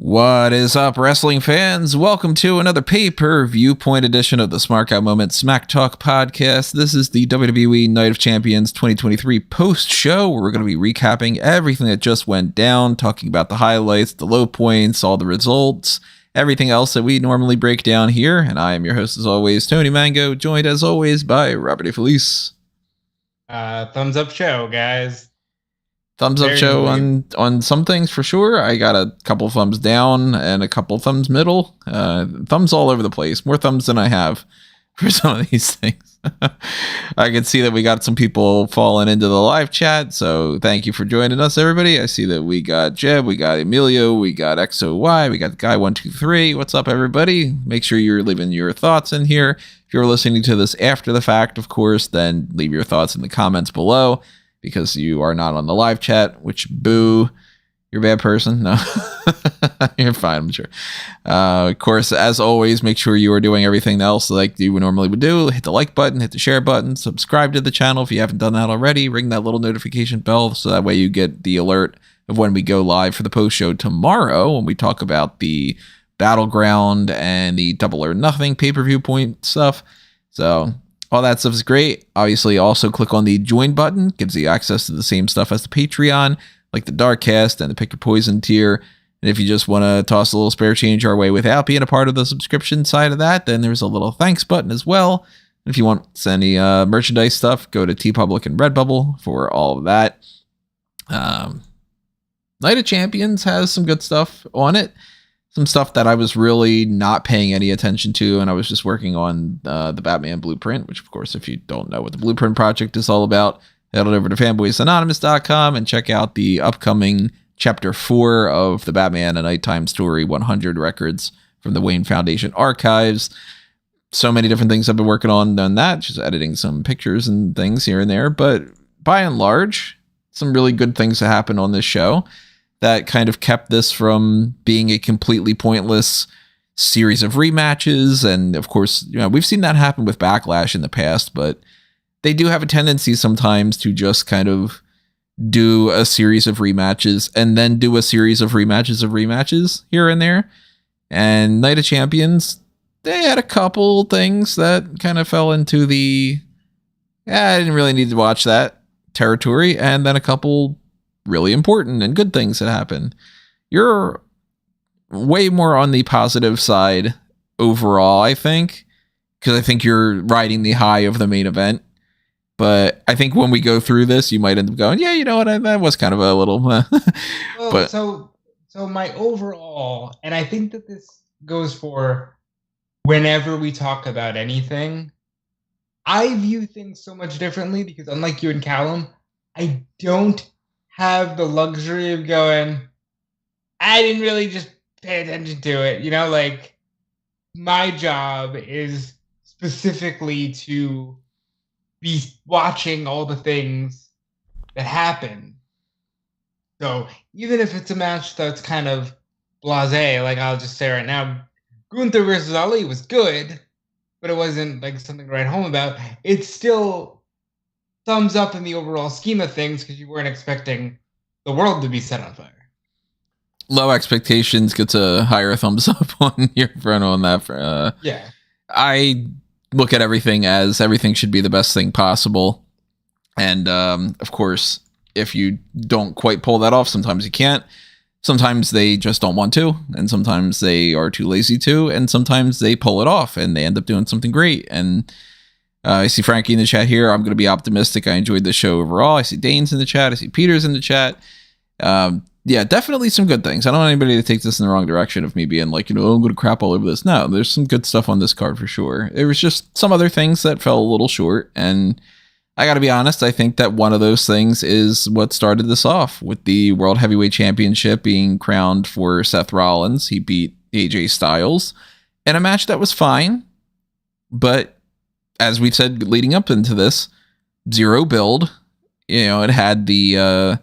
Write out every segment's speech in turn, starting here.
What is up, wrestling fans? Welcome to another Pay-Per-Viewpoint edition of the Smark Out Moment Smack Talk podcast. This is the WWE Night of Champions 2023 post-show, where we're going to be recapping everything that just went down, talking about the highlights, the low points, all the results, everything else that we normally break down here. And I am your host, as always, Tony Mango, joined as always by Robert DeFelice. Thumbs up show, guys. Thumbs up show on some things for sure. I got a couple thumbs down and a couple thumbs middle. Thumbs all over the place. More thumbs than I have for some of these things. I can see that we got some people falling into the live chat. So thank you for joining us, everybody. I see that we got Jeb, we got Emilio, we got XOY, we got Guy123. What's up, everybody? Make sure you're leaving your thoughts in here. If you're listening to this after the fact, of course, then leave your thoughts in the comments below, because you are not on the live chat, which, boo, you're a bad person. No, you're fine, I'm sure. Of course, as always, make sure you are doing everything else like you normally would do. Hit the like button, hit the share button, subscribe to the channel if you haven't done that already. Ring that little notification bell so that way you get the alert of when we go live for the post show tomorrow, when we talk about the Battleground and the Double or Nothing pay-per-view-point stuff. So all that stuff is great. Obviously, also click on the join button. Gives you access to the same stuff as the Patreon, like the Darkcast and the Pick Your Poison tier. And if you just want to toss a little spare change our way without being a part of the subscription side of that, then there's a little thanks button as well. If you want any merchandise stuff, go to TeePublic and Redbubble for all of that. Night of Champions has some good stuff on it. Some stuff that I was really not paying any attention to, and I was just working on the Batman Blueprint, which, of course, if you don't know what the Blueprint Project is all about, head on over to fanboysanonymous.com and check out the upcoming Chapter 4 of the Batman A Nighttime Story 100 records from the Wayne Foundation archives. So many different things I've been working on that, just editing some pictures and things here and there, but by and large, some really good things that happen on this show that kind of kept this from being a completely pointless series of rematches. And of course, you know, we've seen that happen with Backlash in the past, but they do have a tendency sometimes to just kind of do a series of rematches and then do a series of rematches here and there. And Night of Champions, they had a couple things that kind of fell into the, I didn't really need to watch that territory. And then a couple really important and good things that happen. You're way more on the positive side overall, I think, because I think you're riding the high of the main event. But I think when we go through this, you might end up going, yeah, you know what, that was kind of a little well, but so my overall, and I think that this goes for whenever we talk about anything, I view things so much differently because, unlike you and Callum, I don't have the luxury of going, I didn't really just pay attention to it. You know, like, my job is specifically to be watching all the things that happen. So even if it's a match that's kind of blasé, like I'll just say right now, Gunther versus Ali was good, but it wasn't like something to write home about. It's still thumbs up in the overall scheme of things because you weren't expecting the world to be set on fire. Low expectations gets a higher thumbs up on your front on that. Yeah. I look at everything as everything should be the best thing possible. And of course, if you don't quite pull that off, sometimes you can't. Sometimes they just don't want to, and sometimes they are too lazy to, and sometimes they pull it off and they end up doing something great. And I see Frankie in the chat here. I'm going to be optimistic. I enjoyed the show overall. I see Dane's in the chat. I see Peter's in the chat. Yeah, definitely some good things. I don't want anybody to take this in the wrong direction of me being like, you know, I'm going to crap all over this. No, there's some good stuff on this card for sure. There was just some other things that fell a little short. And I got to be honest, I think that one of those things is what started this off with the World Heavyweight Championship being crowned for Seth Rollins. He beat AJ Styles in a match that was fine, but as we've said leading up into this, zero build. You know, it had the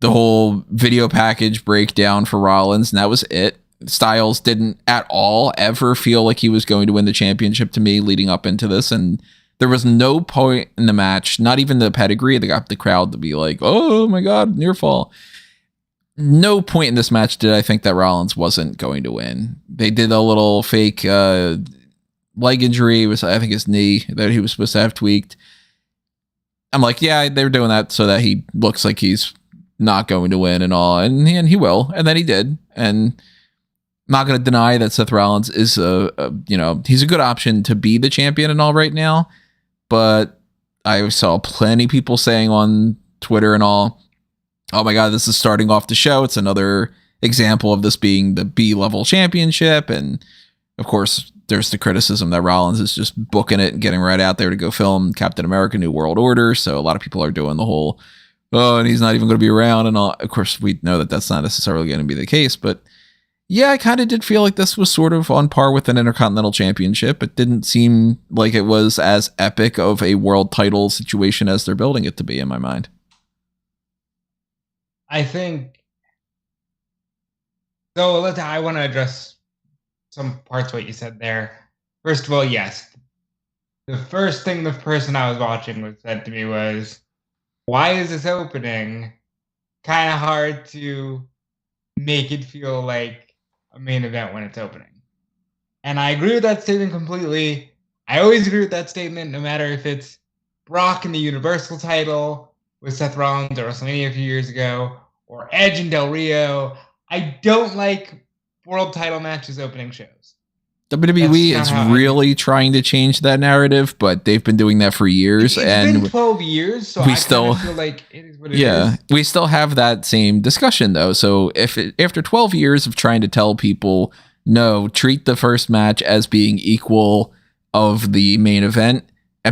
whole video package breakdown for Rollins, and that was it. Styles didn't at all ever feel like he was going to win the championship to me leading up into this, and there was no point in the match, not even the pedigree that got the crowd to be like, oh my God, near fall. no point in this match did I think that Rollins wasn't going to win. They did a little fake leg injury. It was, I think, his knee that he was supposed to have tweaked. I'm like, yeah, they're doing that so that he looks like he's not going to win and all, and he will, and then he did. And I'm not going to deny that Seth Rollins is he's a good option to be the champion and all right now, but I saw plenty of people saying on Twitter and all, oh my God, this is starting off the show. It's another example of this being the B-level championship. And of course, there's the criticism that Rollins is just booking it and getting right out there to go film Captain America New World Order. So a lot of people are doing the whole, oh, and he's not even going to be around and all. Of course, we know that that's not necessarily going to be the case. But yeah, I kind of did feel like this was sort of on par with an Intercontinental Championship. It didn't seem like it was as epic of a world title situation as they're building it to be in my mind. I think so. I want to address some parts of what you said there. First of all, yes, the first thing the person I was watching said to me was, "Why is this opening kind of hard to make it feel like a main event when it's opening?" And I agree with that statement completely. I always agree with that statement, no matter if it's Brock in the Universal title with Seth Rollins at WrestleMania a few years ago, or Edge and Del Rio. I don't like world title matches opening shows. WWE is really trying to change that narrative, but they've been doing that for years. It's been 12 years, so I still feel like it is what it is. Yeah, we still have that same discussion, though. So after 12 years of trying to tell people, no, treat the first match as being equal of the main event,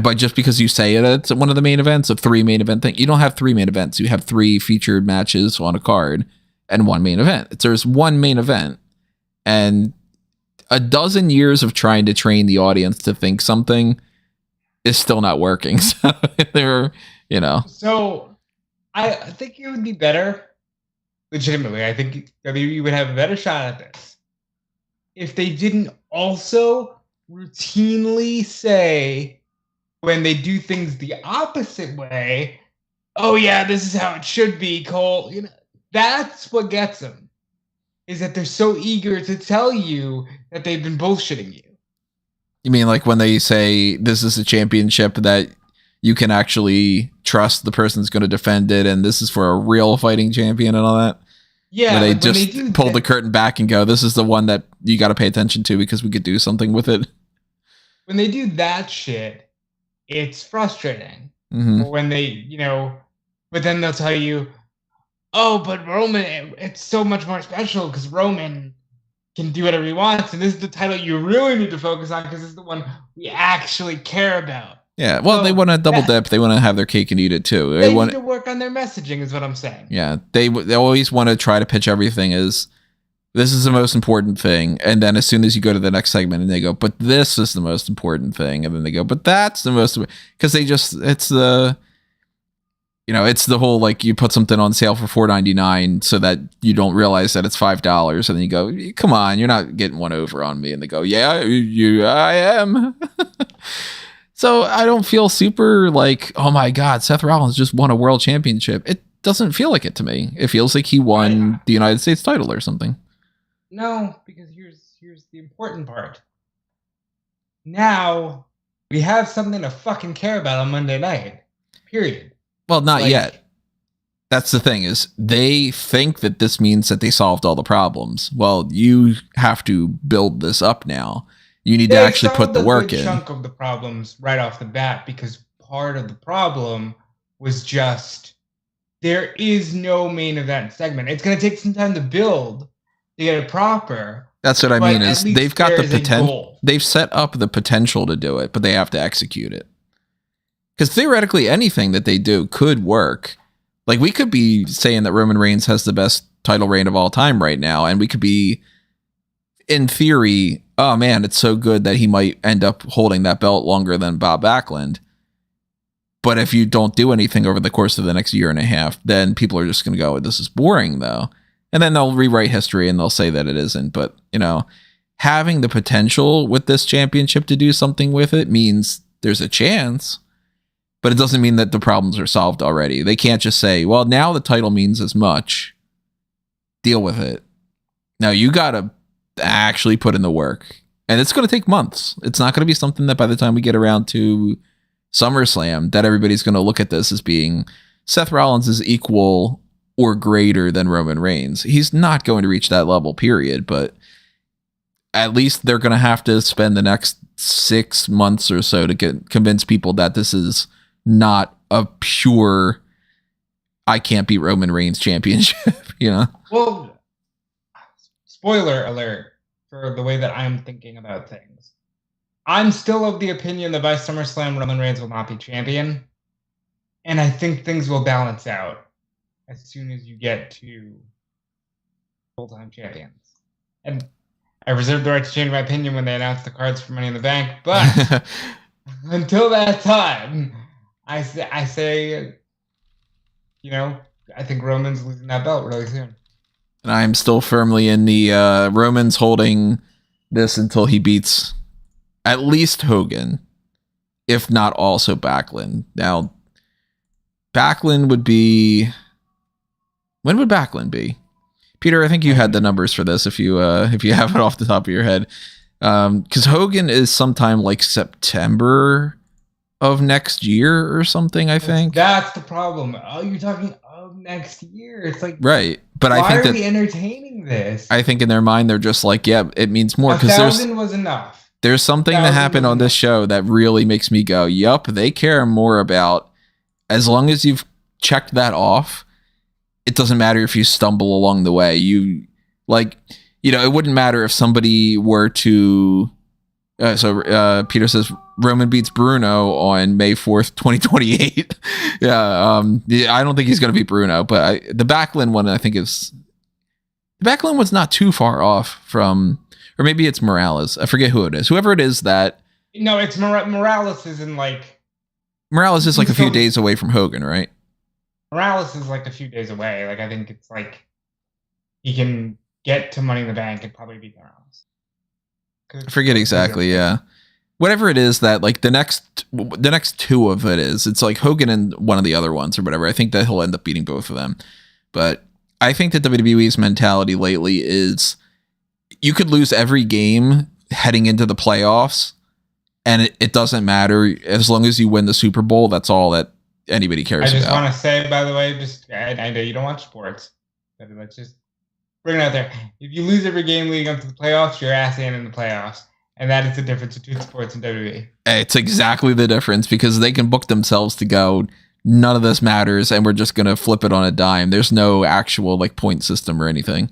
but just because you say it's one of the main events, a 3 main event thing, you don't have 3 main events. You have 3 featured matches on a card and 1 main event. There's 1 main event, and a dozen years of trying to train the audience to think something is still not working. So So I think it would be better, legitimately. I think WWE would have a better shot at this if they didn't also routinely say, when they do things the opposite way, oh yeah, this is how it should be, Cole. That's what gets them, is that they're so eager to tell you that they've been bullshitting you. You mean like when they say this is a championship that you can actually trust the person's going to defend it, and this is for a real fighting champion and all that? Yeah. Where they just pull the curtain back and go, this is the one that you got to pay attention to because we could do something with it. When they do that shit, it's frustrating. Mm-hmm. Or when they, but then they'll tell you, oh, but Roman, it's so much more special because Roman can do whatever he wants, and this is the title you really need to focus on because it's the one we actually care about. Yeah, well, they want to double dip. They want to have their cake and eat it too. They need to work on their messaging, is what I'm saying. Yeah, they always want to try to pitch everything as this is the most important thing, and then as soon as you go to the next segment and they go, but this is the most important thing, and then they go, but that's the most, because it's the whole, like, you put something on sale for $4.99 so that you don't realize that it's $5, and then you go, come on, you're not getting one over on me, and they go, yeah, I am. So I don't feel super like, oh my God, Seth Rollins just won a world championship. It doesn't feel like it to me. It feels like he won the United States title or something. No, because here's the important part. Now we have something to fucking care about on Monday night. Period. Well, not yet. That's the thing, is they think that this means that they solved all the problems. Well, you have to build this up now. You need to actually put the work in. Chunk of the problems right off the bat, because part of the problem was just there is no main event segment. It's going to take some time to build to get it proper. That's what I mean, is they've got the potential. They've set up the potential to do it, but they have to execute it. Because theoretically, anything that they do could work. Like, we could be saying that Roman Reigns has the best title reign of all time right now, and we could be, in theory, oh man, it's so good that he might end up holding that belt longer than Bob Backlund. But if you don't do anything over the course of the next year and a half, then people are just going to go, this is boring though. And then they'll rewrite history and they'll say that it isn't. But, having the potential with this championship to do something with it means there's a chance, but it doesn't mean that the problems are solved already. They can't just say, well, now the title means as much, deal with it. Now you got to actually put in the work. And it's going to take months. It's not going to be something that by the time we get around to SummerSlam, that everybody's going to look at this as being Seth Rollins is equal or greater than Roman Reigns. He's not going to reach that level, period. But at least they're going to have to spend the next 6 months or so to convince people that this is not a pure I can't beat Roman Reigns championship, you know? Well, spoiler alert for the way that I'm thinking about things. I'm still of the opinion that by SummerSlam, Roman Reigns will not be champion. And I think things will balance out as soon as you get to full-time champions. And I reserve the right to change my opinion when they announce the cards for Money in the Bank. But until that time, I say, you know, I think Roman's losing that belt really soon. And I'm still firmly in the Roman's holding this until he beats at least Hogan, if not also Backlund. Now, Backlund would be... When would Backlund be? Peter, I think you had the numbers for this if you have it off the top of your head. Because Hogan is sometime like September of next year or something, I think. That's the problem. Oh, you're talking of next year. It's like, right. But why I think are we entertaining this? I think in their mind they're just like, yeah, it means more because 1,000 was enough. There's something that happened on this show that really makes me go, yup, they care more about, as long as you've checked that off, it doesn't matter if you stumble along the way. You like, you know, it wouldn't matter if somebody were to. Peter says Roman beats Bruno on May 4th, 2028. Yeah, I don't think he's going to beat Bruno, but the Backlund one, I think the Backlund one's not too far off from, or maybe it's Morales. I forget who it is. Whoever it is that. No, it's Morales is in like. Morales is like a few days away from Hogan, right? Morales is like a few days away. Like, I think it's like he can get to Money in the Bank and probably beat Morales. I forget exactly, yeah. Whatever it is that like the next two of it is, it's like Hogan and one of the other ones or whatever. I think that he'll end up beating both of them. But I think that WWE's mentality lately is you could lose every game heading into the playoffs and it doesn't matter as long as you win the Super Bowl. That's all that anybody cares about. I just want to say, by the way, I know you don't watch sports, but let's just bring it out there. If you lose every game leading up to the playoffs, your ass ain't in the playoffs. And that is the difference between sports and WWE. It's exactly the difference because they can book themselves to go, none of this matters, and we're just going to flip it on a dime. There's no actual like point system or anything.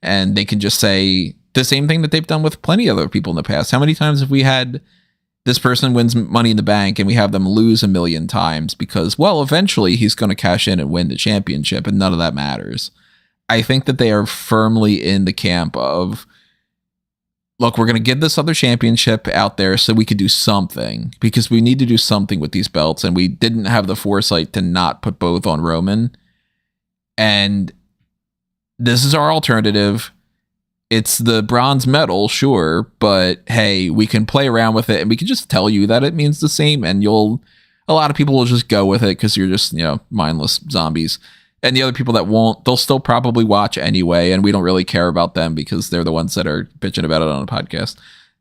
And they can just say the same thing that they've done with plenty of other people in the past. How many times have we had this person wins Money in the Bank and we have them lose a million times because, well, eventually he's going to cash in and win the championship and none of that matters. I think that they are firmly in the camp of, look, we're going to get this other championship out there so we could do something because we need to do something with these belts. And we didn't have the foresight to not put both on Roman. And this is our alternative. It's the bronze medal, sure, but hey, we can play around with it and we can just tell you that it means the same. And a lot of people will just go with it because you're just, mindless zombies. And the other people that won't, they'll still probably watch anyway. And we don't really care about them because they're the ones that are bitching about it on a podcast.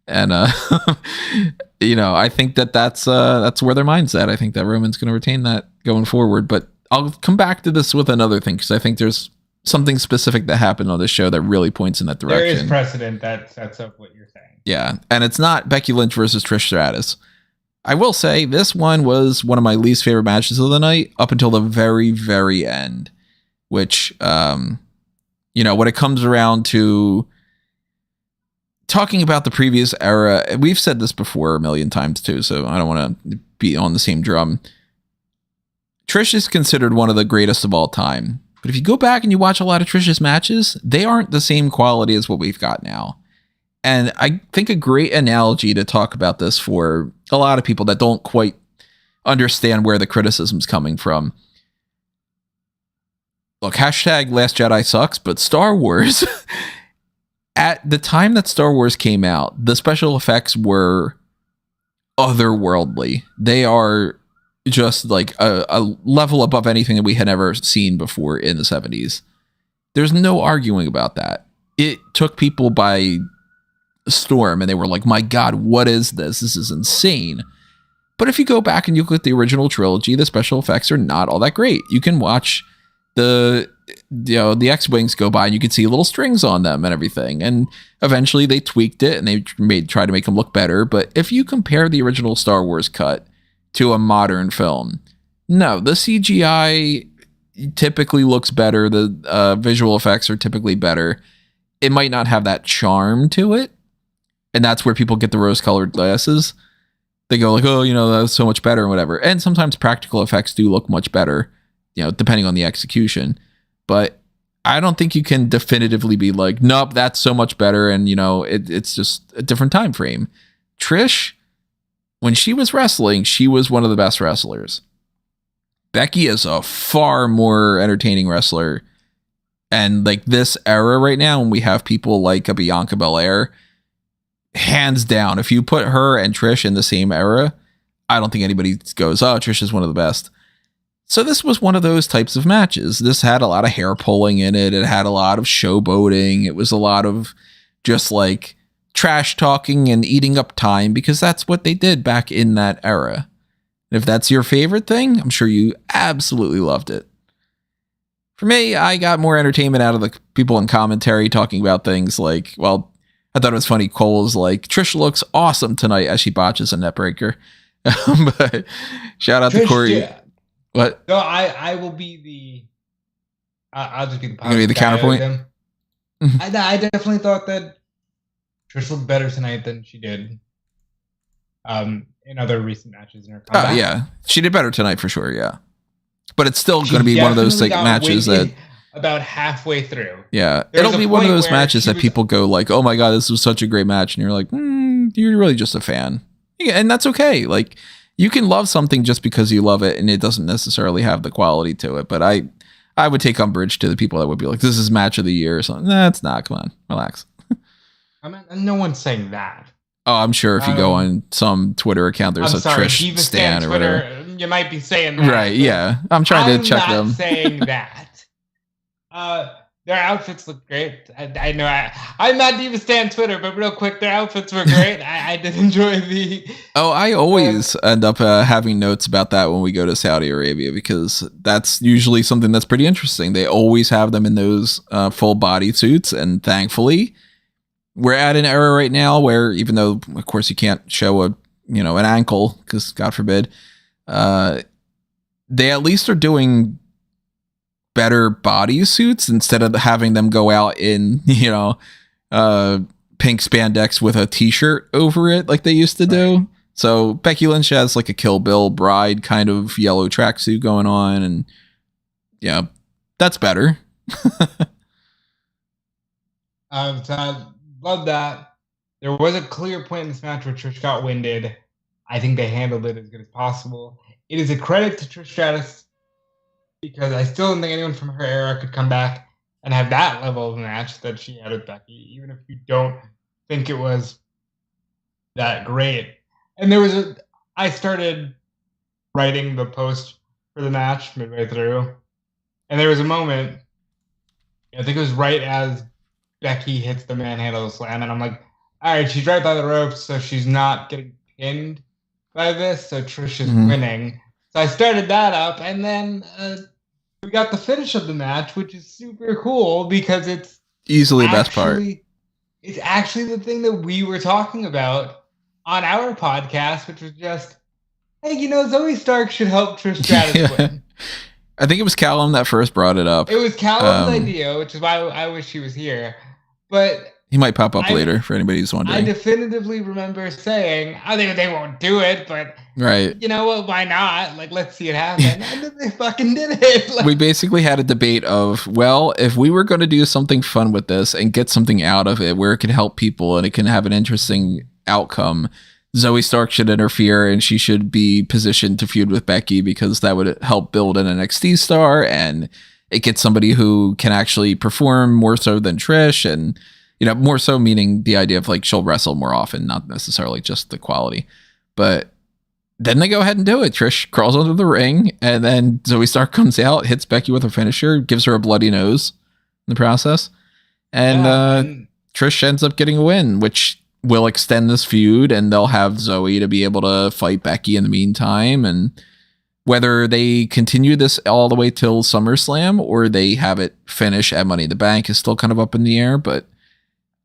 And, I think that's where their mind's at. I think that Roman's going to retain that going forward. But I'll come back to this with another thing because I think there's something specific that happened on this show that really points in that direction. There is precedent that sets up what you're saying. Yeah. And it's not Becky Lynch versus Trish Stratus. I will say this one was one of my least favorite matches of the night up until the very, very end, which, when it comes around to talking about the previous era, we've said this before a million times too, so I don't want to be on the same drum. Trish is considered one of the greatest of all time. But if you go back and you watch a lot of Trish's matches, they aren't the same quality as what we've got now. And I think a great analogy to talk about this for a lot of people that don't quite understand where the criticism's coming from. Look, hashtag Last Jedi sucks, but Star Wars, at the time that Star Wars came out, the special effects were otherworldly. They are just like a level above anything that we had ever seen before in the 70s. There's no arguing about that. It took people by storm, and they were like, my God, what is this? This is insane. But if you go back and you look at the original trilogy, the special effects are not all that great. You can watch the X-Wings go by and you can see little strings on them and everything. And eventually they tweaked it and they tried to make them look better. But if you compare the original Star Wars cut to a modern film, no, the CGI typically looks better. The visual effects are typically better. It might not have that charm to it. And that's where people get the rose-colored glasses. They go like, oh, that's so much better and whatever. And sometimes practical effects do look much better, depending on the execution. But I don't think you can definitively be like, nope, that's so much better. And, it's just a different time frame. Trish, when she was wrestling, she was one of the best wrestlers. Becky is a far more entertaining wrestler. And like this era right now, when we have people like a Bianca Belair, hands down, if you put her and Trish in the same era, I don't think anybody goes, oh, Trish is one of the best. So this was one of those types of matches. This had a lot of hair pulling in it. It had a lot of showboating. It was a lot of just like trash talking and eating up time, because that's what they did back in that era. And if that's your favorite thing, I'm sure you absolutely loved it. For me, I got more entertainment out of the people in commentary talking about things like, well, I thought it was funny. Cole was like, Trish looks awesome tonight as she botches a neckbreaker. But shout out Trish, to Corey. Yeah. What? No, I will be I'll just be the positive. The counterpoint? I definitely thought that Trish looked better tonight than she did in other recent matches in her comeback. Oh, yeah. She did better tonight for sure, yeah. But it's still going to be one of those like matches that... about halfway through. Yeah. It'll be one of those matches that people go like, oh my God, this was such a great match. And you're like, you're really just a fan. Yeah, and that's okay. Like, you can love something just because you love it and it doesn't necessarily have the quality to it. But I would take umbrage to the people that would be like, this is match of the year or something. Nah, it's not. Come on, relax. I mean, no one's saying that. Oh, I'm sure if you go on some Twitter account, there's Trish stan or whatever. You might be saying that. Right, yeah. I'm trying to check them. I'm not saying that. Their outfits look great. I know I'm not Diva Stan Twitter, but real quick, their outfits were great. I did enjoy the... Oh, I always end up having notes about that when we go to Saudi Arabia, because that's usually something that's pretty interesting. They always have them in those full body suits, and thankfully, we're at an era right now where, even though, of course, you can't show an ankle, because God forbid, they at least are doing better body suits instead of having them go out in pink spandex with a t-shirt over it like they used to do. So Becky Lynch has like a Kill Bill bride kind of yellow tracksuit going on, and yeah, that's better. So I love that. There was a clear point in this match where Trish got winded. I think they handled it as good as possible. It is a credit to Trish Stratus, because I still don't think anyone from her era could come back and have that level of match that she had with Becky, even if you don't think it was that great. And I started writing the post for the match midway through, and there was a moment, I think it was right as Becky hits the manhandle slam, and I'm like, all right, she's right by the ropes, so she's not getting pinned by this, so Trish is winning. So I started that up, and then we got the finish of the match, which is super cool because it's easily the best part. It's actually the thing that we were talking about on our podcast, which was just, hey, Zoe Stark should help Trish Stratus win. I think it was Callum that first brought it up. It was Callum's idea, which is why I wish he was here. But he might pop up later for anybody who's wondering. I definitively remember saying, I think they won't do it, but right. You know what? Why not? Like, let's see it happen. And then they fucking did it. Like, we basically had a debate of, well, if we were going to do something fun with this and get something out of it where it can help people and it can have an interesting outcome, Zoe Stark should interfere and she should be positioned to feud with Becky, because that would help build an NXT star and it gets somebody who can actually perform more so than Trish, and more so meaning the idea of like she'll wrestle more often, not necessarily just the quality. But then they go ahead and do it. Trish crawls onto the ring, and then Zoe Stark comes out, hits Becky with her finisher, gives her a bloody nose, the process. And Trish ends up getting a win, which will extend this feud, and they'll have Zoe to be able to fight Becky in the meantime. And whether they continue this all the way till SummerSlam or they have it finish at Money in the Bank is still kind of up in the air, but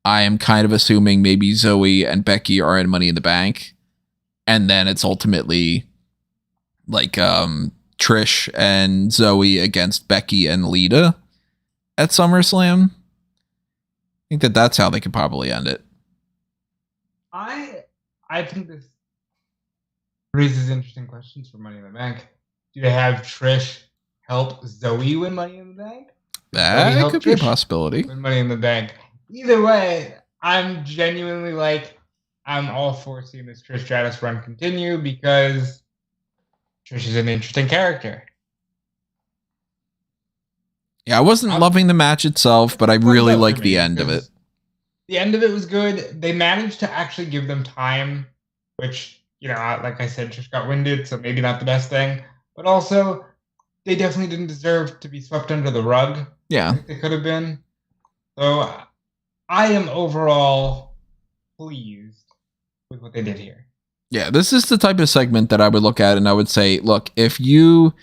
I am kind of assuming maybe Zoe and Becky are in Money in the Bank, and then it's ultimately like Trish and Zoe against Becky and Lita at SummerSlam. I think that's how they could probably end it. I think this raises interesting questions for Money in the Bank. Do they have Trish help Zoe win Money in the Bank? That could be a possibility. Win Money in the Bank. Either way, I'm genuinely I'm all for seeing this Trish Stratus run continue because Trish is an interesting character. Yeah, I wasn't loving the match itself, but I really liked the end of it. The end of it was good. They managed to actually give them time, which, like I said, Trish got winded, so maybe not the best thing. But also, they definitely didn't deserve to be swept under the rug. Yeah. Like they could have been. So I am overall pleased with what they did here. Yeah, this is the type of segment that I would look at and I would say, look, if you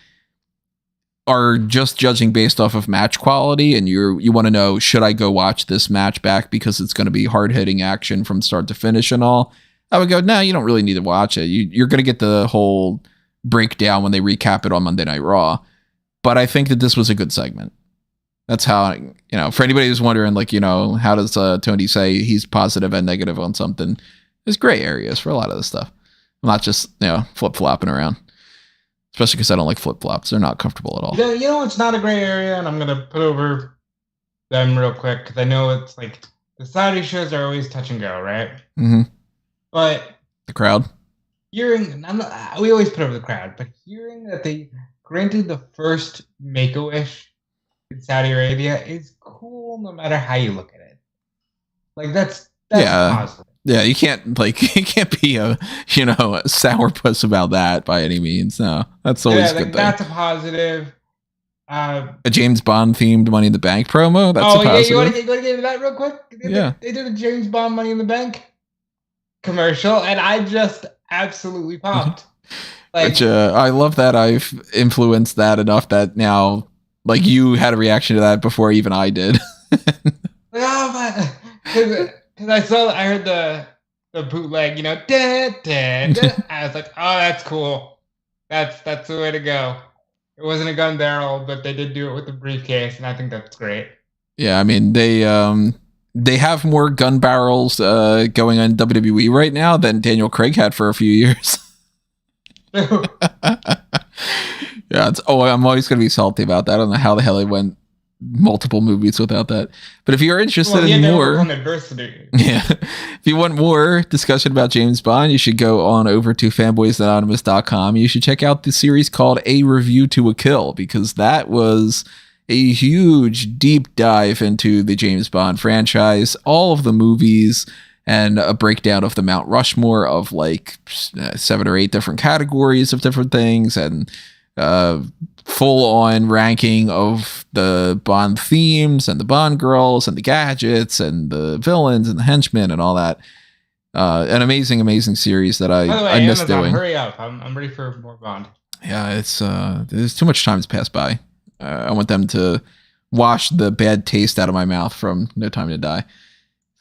are just judging based off of match quality and you want to know, should I go watch this match back because it's going to be hard-hitting action from start to finish and all, I would go, no, you don't really need to watch it. You're going to get the whole breakdown when they recap it on Monday Night Raw. But I think that this was a good segment. That's how, for anybody who's wondering, how does Tony say he's positive and negative on something? There's gray areas for a lot of this stuff. I'm not just, flip-flopping around. Especially because I don't like flip-flops. They're not comfortable at all. It's not a gray area, and I'm going to put over them real quick, because I know it's the Saudi shows are always touch and go, right? Mm-hmm. But the crowd? We always put over the crowd, but hearing that they granted the first Make-A-Wish in Saudi Arabia is cool no matter how you look at it. That's positive. Yeah, you can't be a sourpuss about that by any means. No, that's always a good thing. That's a positive. A James Bond themed Money in the Bank promo. That's a positive. You want to get into that real quick? They did a James Bond Money in the Bank commercial, and I just absolutely popped. Which I love that I've influenced that enough that now, you had a reaction to that before even I did. Because I heard the bootleg, da, da, da. I was like, oh, that's cool. That's the way to go. It wasn't a gun barrel, but they did do it with the briefcase, and I think that's great. Yeah, I mean, they have more gun barrels going on WWE right now than Daniel Craig had for a few years. Yeah, I'm always going to be salty about that. I don't know how the hell they went multiple movies without that. But if you're interested in more, if you want more discussion about James Bond, you should go on over to fanboysanonymous.com. You should check out the series called A Review to a Kill, because that was a huge deep dive into the James Bond franchise, all of the movies, and a breakdown of the Mount Rushmore of 7 or 8 different categories of different things, and full-on ranking of the Bond themes and the Bond girls and the gadgets and the villains and the henchmen and all that. An amazing series that I miss doing. Hurry up! I'm ready for more Bond. Yeah, it's there's too much time to pass by. I want them to wash the bad taste out of my mouth from No Time to Die.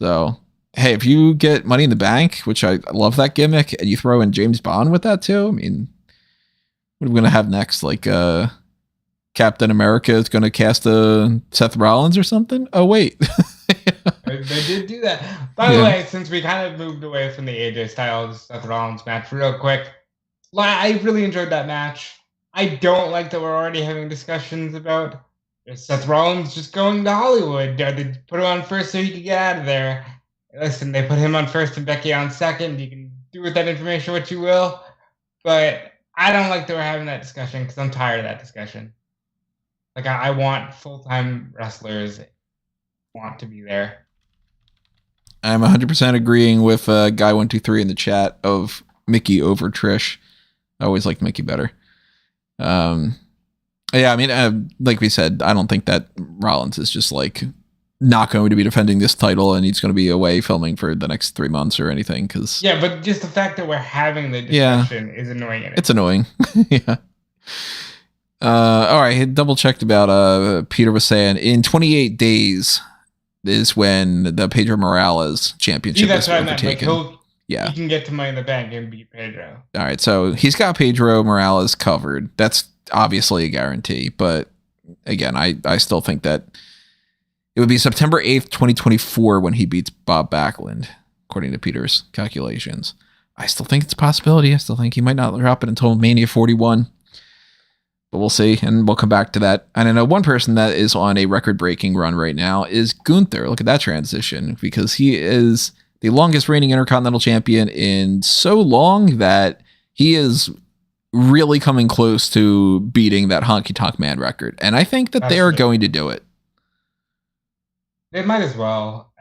So, hey, if you get Money in the Bank, which I love that gimmick, and you throw in James Bond with that too, I mean, what are we going to have next? Captain America is going to cast a Seth Rollins or something? Oh, wait. They did do that. By the way, since we kind of moved away from the AJ Styles Seth Rollins match real quick, I really enjoyed that match. I don't like that we're already having discussions about Seth Rollins just going to Hollywood. They put him on first so he could get out of there. Listen, they put him on first and Becky on second. You can do with that information what you will. But I don't like that we're having that discussion because I'm tired of that discussion. I want full-time wrestlers want to be there. I'm 100% agreeing with Guy123 in the chat of Mickey over Trish. I always liked Mickey better. Yeah, I mean, like we said, I don't think that Rollins is just like not going to be defending this title and he's going to be away filming for the next 3 months or anything. Yeah, but just the fact that we're having the discussion is annoying. It's annoying. Yeah. All right, double checked about Peter was saying in 28 days is when the Pedro Morales championship is overtaken. Like he can get to Money in the Bank and beat Pedro. All right, so he's got Pedro Morales covered. That's obviously a guarantee, but again, I still think that it would be September 8th, 2024 when he beats Bob Backlund, according to Peter's calculations. I still think it's a possibility. I still think he might not drop it until Mania 41. But we'll see, and we'll come back to that. And I know one person that is on a record-breaking run right now is Gunther. Look at that transition, because he is the longest reigning Intercontinental Champion in so long that he is really coming close to beating that Honky Tonk Man record. And I think that they are going to do it. They might as well.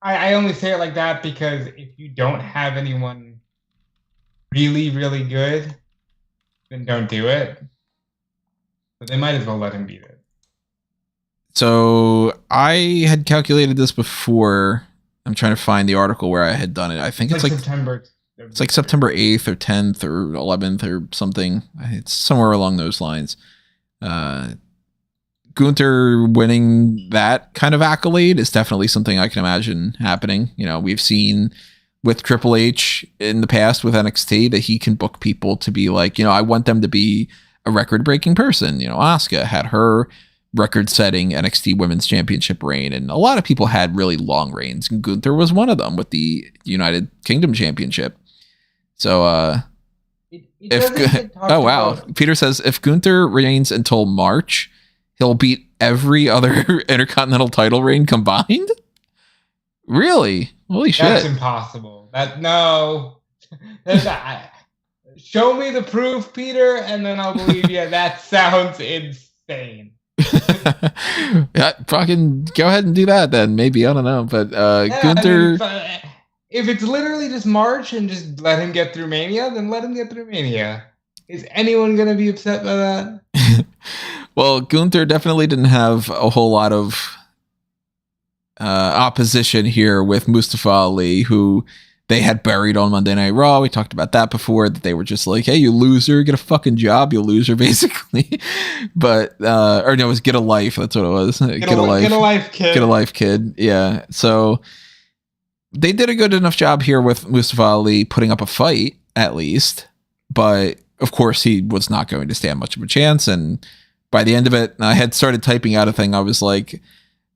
I only say it like that because if you don't have anyone really, really good, then don't do it. But they might as well let him beat it. So I had calculated this before. I'm trying to find the article where I had done it. I think it's like September. It's like September 8th or 10th or 11th or something. It's somewhere along those lines. Gunther winning that kind of accolade is definitely something I can imagine happening. You know, we've seen with Triple H in the past with NXT that he can book people to be like, you know, I want them to be a record-breaking person. You know, Asuka had her record-setting NXT Women's Championship reign, and a lot of people had really long reigns. And Gunther was one of them with the United Kingdom Championship. So, oh wow, Peter says if Gunther reigns until March, he'll beat every other Intercontinental title reign combined. Really? Holy shit! That's impossible. Show me the proof, Peter, and then I'll believe you. That sounds insane. Yeah, fucking go ahead and do that then. Maybe, I don't know, but Gunther. I mean, if it's literally just March and just let him get through Mania, then let him get through Mania. Is anyone gonna be upset by that? Well, Gunther definitely didn't have a whole lot of opposition here with Mustafa Ali, who they had buried on Monday Night Raw. We talked about that before, that they were just like, hey, you loser, get a fucking job, you loser, basically. But, or no, it was get a life. That's what it was. Get a life, kid. Get a life, kid. Yeah. So they did a good enough job here with Mustafa Ali putting up a fight, at least. But, of course, he was not going to stand much of a chance. And by the end of it, I had started typing out a thing. I was like,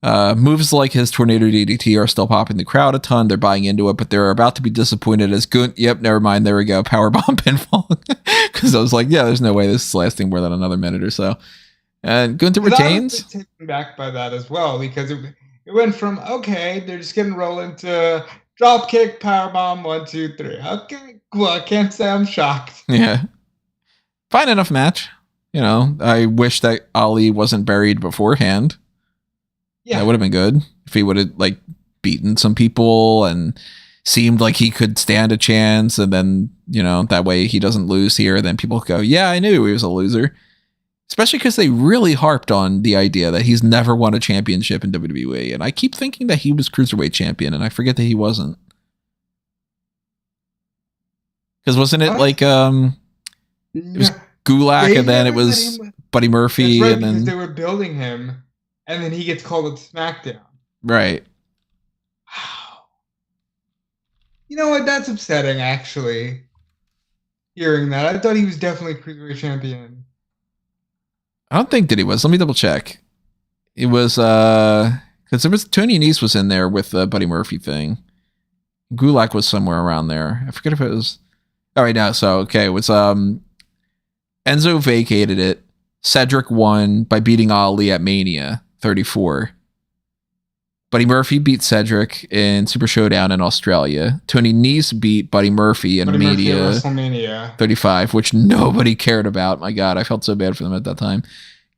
moves like his Tornado DDT are still popping the crowd a ton. They're buying into it, but they're about to be disappointed as yep, never mind. There we go. Powerbomb pinfall. Because I was like, yeah, there's no way this is lasting more than another minute or so. And Gunther retains. I was taken back by that as well, because it went from, okay, they're just getting rolling to drop kick, powerbomb, 1, 2, 3. Okay, well, I can't say I'm shocked. Yeah. Fine enough match. You know, I wish that Ali wasn't buried beforehand. Yeah, that would have been good if he would have like beaten some people and seemed like he could stand a chance, and then, you know, that way he doesn't lose here. Then people go, yeah, I knew he was a loser. Especially because they really harped on the idea that he's never won a championship in WWE, and I keep thinking that he was Cruiserweight champion, and I forget that he wasn't. Because wasn't it like it was Gulak, and then it was Buddy Murphy, right, and then they were building him. And then he gets called to SmackDown. Right. Wow. You know what? That's upsetting, actually. Hearing that. I thought he was definitely Cruiserweight champion. I don't think that he was. Let me double check. It was, because there was Tony Nese was in there with the Buddy Murphy thing. Gulak was somewhere around there. I forget if it was. All right, now, so, okay, it was, Enzo vacated it. Cedric won by beating Ali at Mania 34. Buddy Murphy beat Cedric in Super Showdown in Australia. Tony Nese beat Buddy Murphy in WrestleMania 35, which nobody cared about. My God, I felt so bad for them at that time.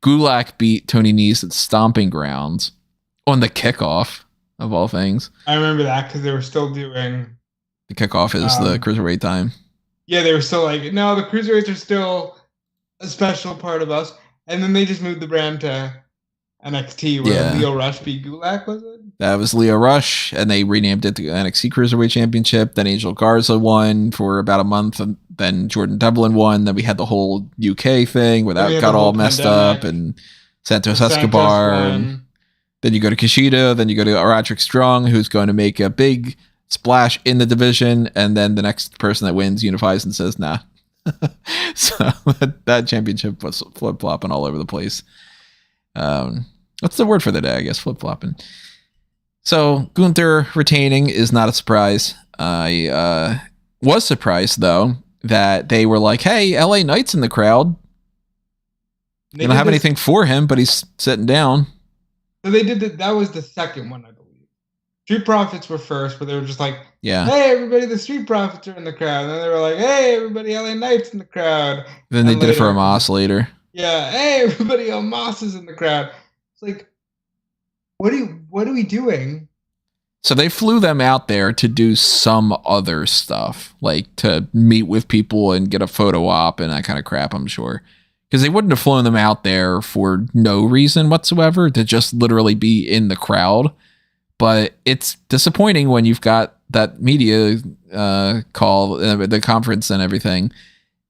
Gulak beat Tony Nese at Stomping Grounds on the kickoff, of all things. I remember that because they were still doing... The kickoff is the Cruiserweight time. Yeah, they were still like, no, the Cruiserweights are still a special part of us. And then they just moved the brand to NXT, where Leo Rush beat Gulak, was it? That was Leo Rush, and they renamed it to NXT Cruiserweight Championship. Then Angel Garza won for about a month, and then Jordan Devlin won. Then we had the whole UK thing where that got all messed up, and Santos Escobar. And then you go to Kushida, then you go to Roderick Strong, who's going to make a big splash in the division, and then the next person that wins unifies and says, nah. So that championship was flip-flopping all over the place. What's the word for the day? I guess flip-flopping. So Gunther retaining is not a surprise. I was surprised, though, that they were like, hey, LA Knight's in the crowd. They don't have anything for him, but he's sitting down. So they did that. That was the second one, I believe. Street Profits were first, but they were just like, yeah, hey, everybody, the Street Profits are in the crowd. And then they were like, hey, everybody, LA Knight's in the crowd. Then they did it for Omos later. Yeah, hey, everybody, Omos is in the crowd. It's like, what are we doing? So they flew them out there to do some other stuff, like to meet with people and get a photo op and that kind of crap, I'm sure. Because they wouldn't have flown them out there for no reason whatsoever, to just literally be in the crowd. But it's disappointing when you've got that media call, the conference and everything,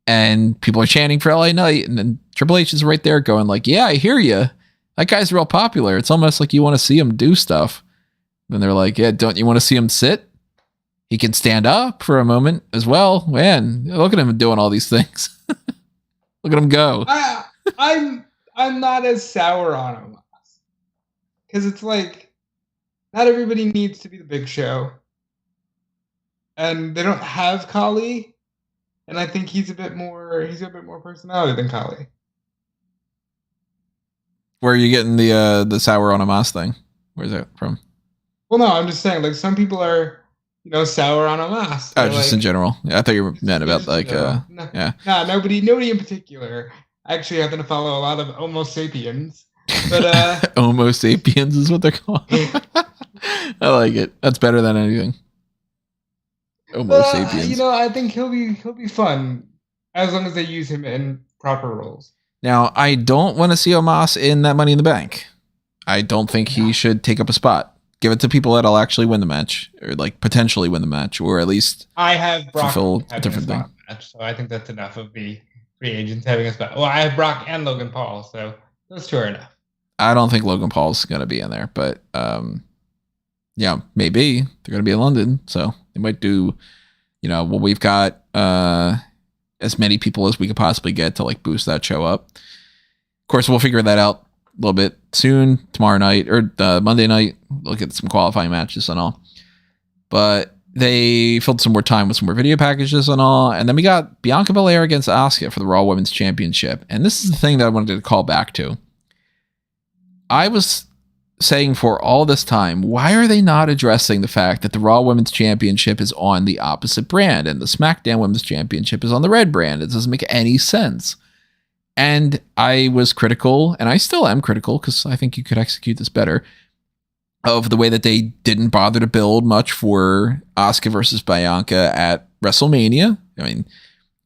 and people are chanting for LA Knight, and then Triple H is right there going like, yeah, I hear you. That guy's real popular. It's almost like you want to see him do stuff. Then they're like, yeah, don't you want to see him sit? He can stand up for a moment as well. Man, look at him doing all these things. Look at him go. I'm not as sour on him. Because it's like, not everybody needs to be the Big Show. And they don't have Kali. And I think he's a bit more personality than Kali. Where are you getting the sour on Omos thing? Where's that from? Well, no, I'm just saying, like, some people are, sour on Omos. Oh, just in general. Yeah, I thought you meant about like, yeah. No, nobody in particular. I actually happen to follow a lot of Homo sapiens. But Homo sapiens is what they're called. I like it. That's better than anything. Homo sapiens. I think he'll be fun as long as they use him in proper roles. Now, I don't want to see Omos in that Money in the Bank. I don't think he should take up a spot. Give it to people that'll actually win the match, or like potentially win the match, or at least I have Brock fulfill a different thing. Match, so I think that's enough of the free agents having a spot. Well, I have Brock and Logan Paul, so those two are enough. I don't think Logan Paul's going to be in there, but yeah, maybe they're going to be in London, so they might do. Well, we've got as many people as we could possibly get to like boost that show up. Of course, we'll figure that out a little bit soon, tomorrow night or Monday night. Look at some qualifying matches and all. But they filled some more time with some more video packages and all. And then we got Bianca Belair against Asuka for the Raw Women's Championship. And this is the thing that I wanted to call back to. I was saying for all this time, why are they not addressing the fact that the Raw Women's Championship is on the opposite brand and the SmackDown Women's Championship is on the red brand? It doesn't make any sense. And I was critical, and I still am critical because I think you could execute this better, of the way that they didn't bother to build much for Asuka versus Bianca at WrestleMania. I mean,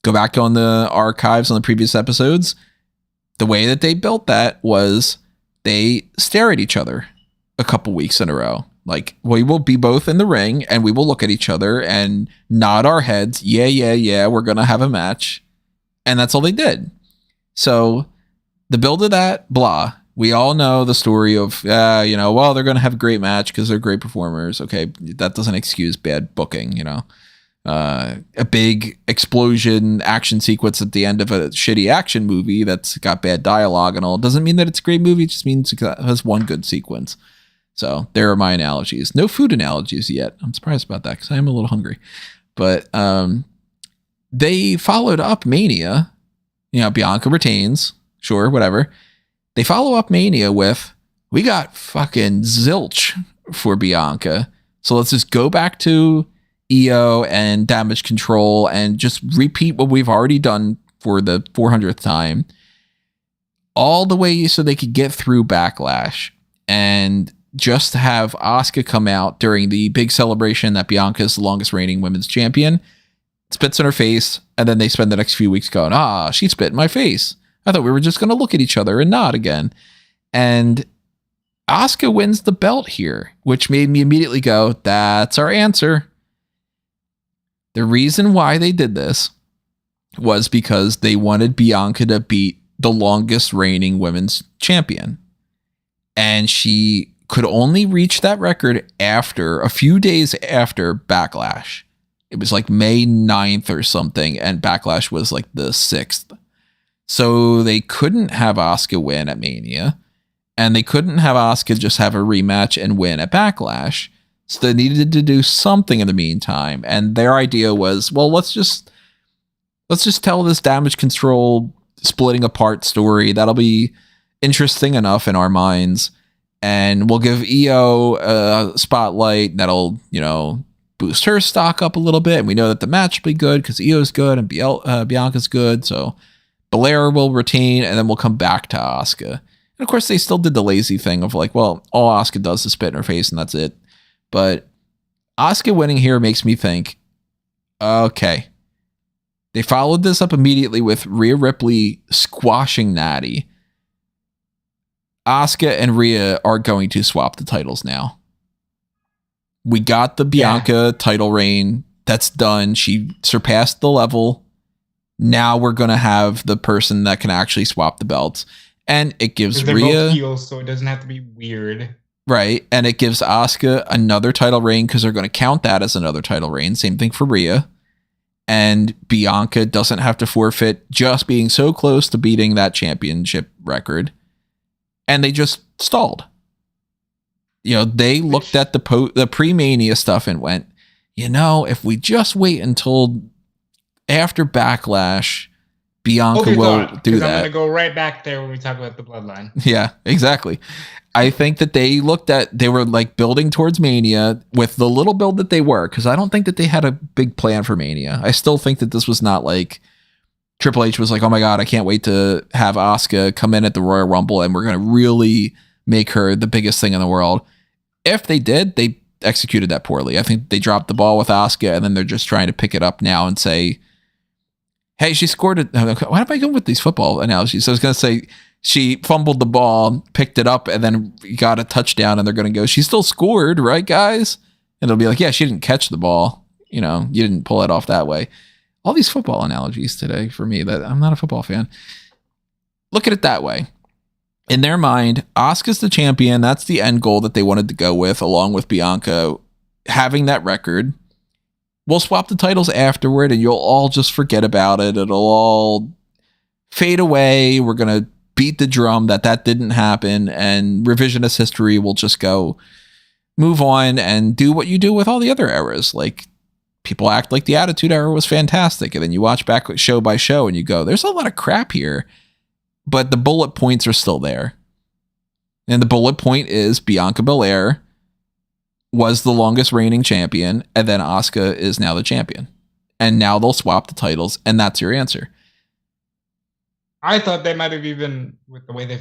go back on the archives on the previous episodes. The way that they built that was they stare at each other a couple weeks in a row. Like, we will be both in the ring, and we will look at each other and nod our heads. Yeah, we're going to have a match. And that's all they did. So the build of that, blah. We all know the story of, well, they're going to have a great match because they're great performers. Okay, that doesn't excuse bad booking, A big explosion action sequence at the end of a shitty action movie that's got bad dialogue and all doesn't mean that it's a great movie. It just means it has one good sequence. So there are my analogies. No food analogies yet. I'm surprised about that because I am a little hungry. But they followed up Mania. Bianca retains. Sure, whatever. They follow up Mania with, we got fucking zilch for Bianca. So let's just go back to EO and Damage Control and just repeat what we've already done for the 400th time. All the way so they could get through Backlash and just have Asuka come out during the big celebration that Bianca is the longest reigning women's champion, spits in her face, and then they spend the next few weeks going, she spit in my face. I thought we were just going to look at each other and nod again. And Asuka wins the belt here, which made me immediately go, that's our answer. The reason why they did this was because they wanted Bianca to beat the longest reigning women's champion. And she could only reach that record after a few days after Backlash. It was like May 9th or something, and Backlash was like the 6th. So they couldn't have Asuka win at Mania, and they couldn't have Asuka just have a rematch and win at Backlash. So they needed to do something in the meantime. And their idea was, well, let's just tell this Damage Control splitting apart story. That'll be interesting enough in our minds. And we'll give EO a spotlight that'll, boost her stock up a little bit. And we know that the match will be good because EO's good and Bianca's good. So Belair will retain, and then we'll come back to Asuka. And of course, they still did the lazy thing of like, well, all Asuka does is spit in her face and that's it. But Asuka winning here makes me think, okay. They followed this up immediately with Rhea Ripley squashing Natty. Asuka and Rhea are going to swap the titles now. We got the Bianca title reign. That's done. She surpassed the level. Now we're going to have the person that can actually swap the belts. And it gives Rhea... both heels, so it doesn't have to be weird. Right. And it gives Asuka another title reign because they're going to count that as another title reign. Same thing for Rhea. And Bianca doesn't have to forfeit just being so close to beating that championship record. And they just stalled. They looked at the pre-Mania stuff and went, if we just wait until after Backlash, Bianca will do that. I'm going to go right back there when we talk about the bloodline. Yeah, exactly. I think that they were like building towards Mania with the little build that they were, because I don't think that they had a big plan for Mania. I still think that this was not like Triple H was like, oh my God, I can't wait to have Asuka come in at the Royal Rumble and we're going to really make her the biggest thing in the world. If they did, they executed that poorly. I think they dropped the ball with Asuka and then they're just trying to pick it up now and say, hey, she scored it. Why am I going with these football analogies? So I was going to say she fumbled the ball, picked it up, and then got a touchdown, and they're going to go, she still scored, right, guys? And they'll be like, yeah, she didn't catch the ball. You didn't pull it off that way. All these football analogies today for me that I'm not a football fan. Look at it that way. In their mind, Asuka's the champion. That's the end goal that they wanted to go with, along with Bianca having that record. We'll swap the titles afterward and you'll all just forget about it. It'll all fade away. We're going to beat the drum that didn't happen, and revisionist history will just go move on and do what you do with all the other eras. Like, people act like the Attitude Era was fantastic, and then you watch back show by show and you go, there's a lot of crap here, but the bullet points are still there. And the bullet point is Bianca Belair was the longest reigning champion, and then Asuka is now the champion. And now they'll swap the titles, and that's your answer. I thought they might have even, with the way they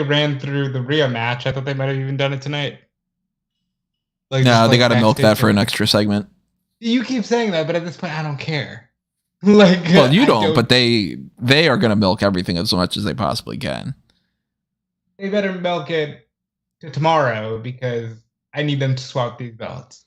ran through the Rhea match, I thought they might have even done it tonight. No, they got to milk that for an extra segment. You keep saying that, but at this point, I don't care. Well, you don't, but they are going to milk everything as much as they possibly can. They better milk it to tomorrow because I need them to swap these belts.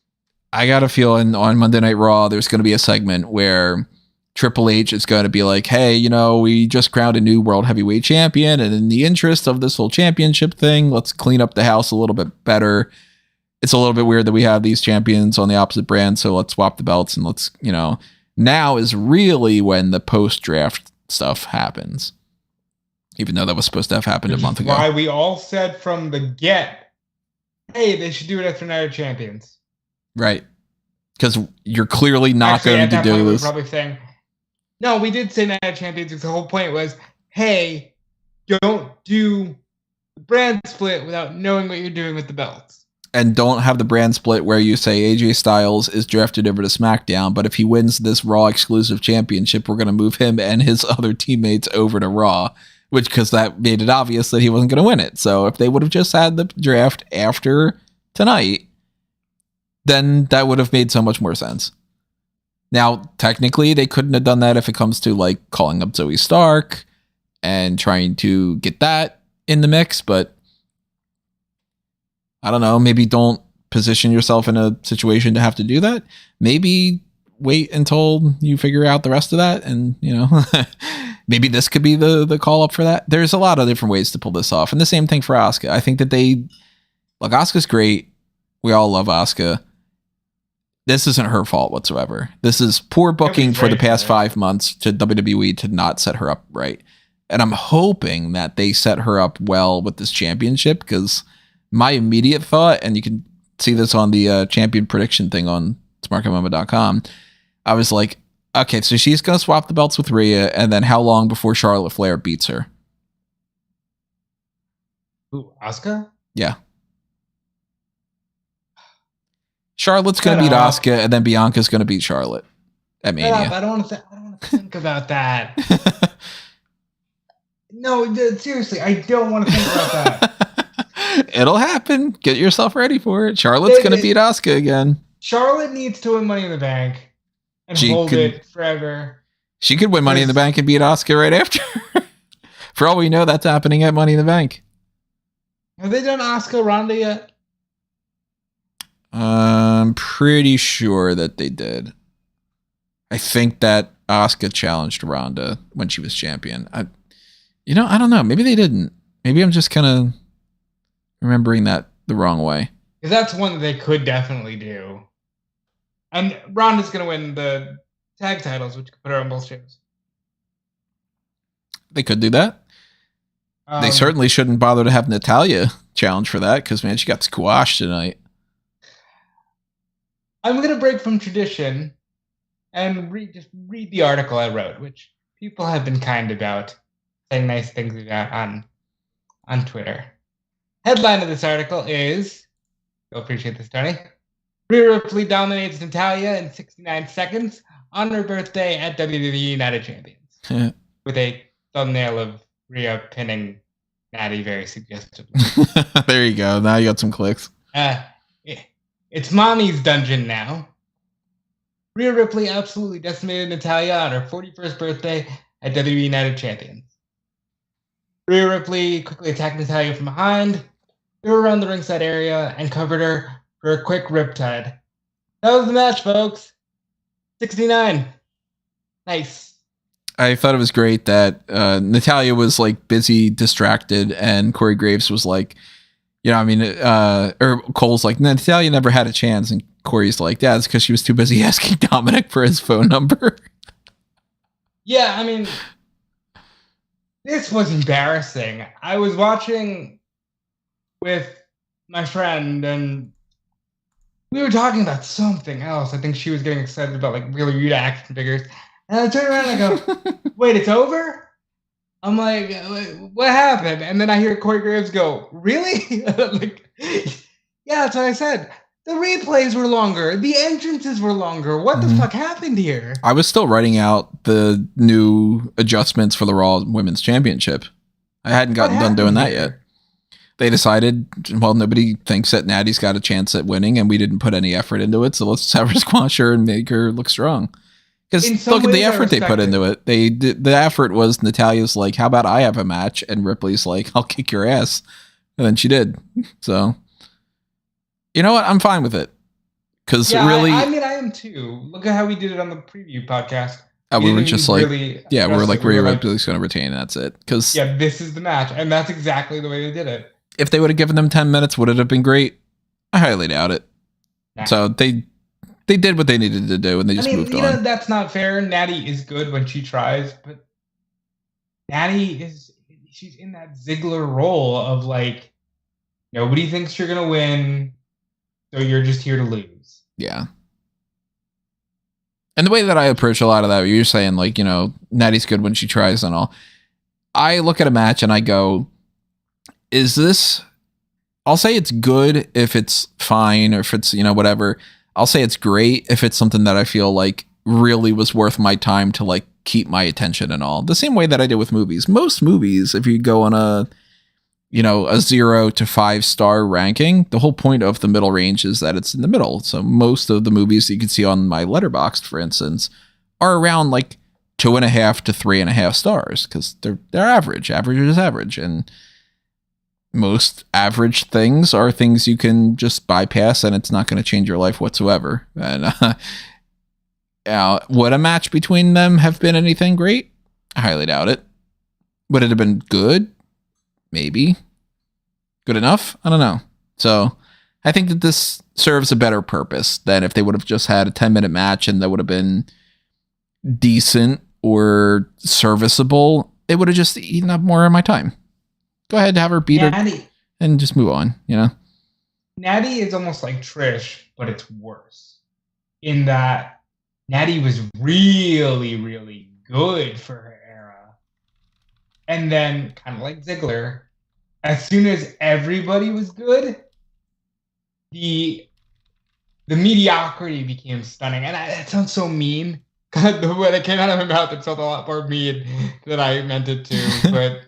I got a feeling on Monday Night Raw, there's going to be a segment where Triple H is going to be like, hey, we just crowned a new world heavyweight champion, and in the interest of this whole championship thing, let's clean up the house a little bit better. It's a little bit weird that we have these champions on the opposite brand, so let's swap the belts and let's, now is really when the post-draft stuff happens. Even though that was supposed to have happened a month ago. Why we all said from the get, hey, they should do it after Night of Champions. Right. Because you're clearly not going to do this. We're probably saying, no, we did say Night of Champions because the whole point was, hey, don't do the brand split without knowing what you're doing with the belts. And don't have the brand split where you say AJ Styles is drafted over to SmackDown, but if he wins this Raw exclusive championship, we're going to move him and his other teammates over to Raw. Because that made it obvious that he wasn't going to win it. So if they would have just had the draft after tonight, then that would have made so much more sense. Now, technically, they couldn't have done that if it comes to like calling up Zoe Stark and trying to get that in the mix, but I don't know. Maybe don't position yourself in a situation to have to do that. Maybe wait until you figure out the rest of that, and maybe this could be the call up for that. There's a lot of different ways to pull this off, and the same thing for Asuka. I think that Asuka's great. We all love Asuka. This isn't her fault whatsoever. This is poor booking for the past 5 months to WWE to not set her up right. And I'm hoping that they set her up well with this championship, because my immediate thought, and you can see this on the champion prediction thing on smarkmma.com, I was like, okay, so she's going to swap the belts with Rhea, and then how long before Charlotte Flair beats her? Ooh, Asuka? Yeah. Charlotte's going to beat Asuka, and then Bianca's going to beat Charlotte at Mania. I don't want to think about that. No, seriously, I don't want to think about that. It'll happen. Get yourself ready for it. Charlotte's going to beat Asuka again. Charlotte needs to win Money in the Bank and hold it forever. She could win Money in the Bank and beat Asuka right after. For all we know, that's happening at Money in the Bank. Have they done Asuka Ronda yet? I'm pretty sure that they did. I think that Asuka challenged Ronda when she was champion. I don't know. Maybe they didn't. Maybe I'm just kind of remembering that the wrong way. Because that's one that they could definitely do. And Ronda's going to win the tag titles, which could put her on both shows. They could do that. They certainly shouldn't bother to have Natalya challenge for that, because, man, she got squashed tonight. I'm going to break from tradition and read the article I wrote, which people have been kind about, saying nice things about on Twitter. Headline of this article is, you'll appreciate this, Tony, Rhea Ripley dominates Natalya in 69 seconds on her birthday at WWE Night of Champions. With a thumbnail of Rhea pinning Natty very suggestively. There you go. Now you got some clicks. It's mommy's dungeon now. Rhea Ripley absolutely decimated Natalya on her 41st birthday at WWE Night of Champions. Rhea Ripley quickly attacked Natalya from behind, threw her around the ringside area, and covered her for a quick riptide. That was the match, folks. 69. Nice. I thought it was great that Natalya was like busy, distracted, and Corey Graves was like, or Cole's like, Natalya never had a chance, and Corey's like, yeah, it's because she was too busy asking Dominic for his phone number. Yeah, I mean, this was embarrassing. I was watching with my friend, and we were talking about something else. I think she was getting excited about like really weird action figures. And I turn around and I go, wait, it's over? I'm like, what happened? And then I hear Corey Graves go, really? Like, yeah, that's what I said. The replays were longer. The entrances were longer. What the fuck happened here? I was still writing out the new adjustments for the Raw Women's Championship. I hadn't gotten done doing that yet. They decided, well, nobody thinks that Natty's got a chance at winning, and we didn't put any effort into it, so let's have her squash her and make her look strong. Because look at the effort they put into it. The effort was Natalya's like, how about I have a match? And Ripley's like, I'll kick your ass. And then she did. So, you know what? I'm fine with it. Because really... I am too. Look at how we did it on the preview podcast. We were just like, we're like, Rhea Ripley's going to retain. That's it. Because this is the match. And that's exactly the way they did it. If they would have given them 10 minutes, would it have been great? I highly doubt it. Nah. So they did what they needed to do, and they just moved on. That's not fair. Natty is good when she tries, but she's in that Ziggler role of like, nobody thinks you're going to win, so you're just here to lose. Yeah. And the way that I approach a lot of that, you're saying like, Natty's good when she tries and all. I look at a match and I go, is this, I'll say it's good if it's fine or if it's, whatever. I'll say it's great if it's something that I feel like really was worth my time to like keep my attention and all. The same way that I did with movies. Most movies, if you go on a 0 to 5-star ranking. The whole point of the middle range is that it's in the middle. So most of the movies that you can see on my Letterboxd, for instance, are around like 2.5 to 3.5 stars because they're average. Average is average, and most average things are things you can just bypass, and it's not going to change your life whatsoever. And would a match between them have been anything great? I highly doubt it. Would it have been good? Maybe. Good enough? I don't know. So I think that this serves a better purpose than if they would have just had a 10-minute match and that would have been decent or serviceable. It would have just eaten up more of my time. Go ahead, have her beat her and just move on, Natty is almost like Trish, but it's worse. In that Natty was really, really good for her era. And then, kind of like Ziggler, as soon as everybody was good, the mediocrity became stunning. And that sounds so mean. The way that came out of my mouth, it felt a lot more mean than I meant it to. But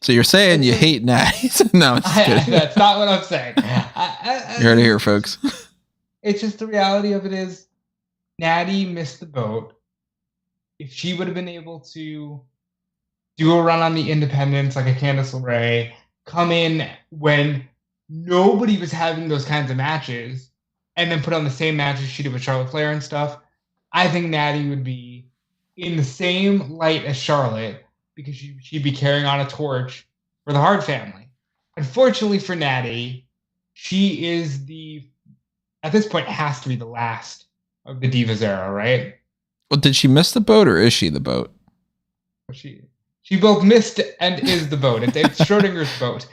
so you're saying you hate Natty? No, that's not what I'm saying. You heard it here, folks. It's just the reality of it is Natty missed the boat. If she would have been able to do a run on the independents like a Candice LeRae, come in when nobody was having those kinds of matches, and then put on the same matches she did with Charlotte Flair and stuff, I think Natty would be in the same light as Charlotte because she'd be carrying on a torch for the Hart family. Unfortunately for Natty, she is at this point, has to be the last of the Divas era, right? Well, did she miss the boat or is she the boat? She both missed and is the boat. It's Schrodinger's boat.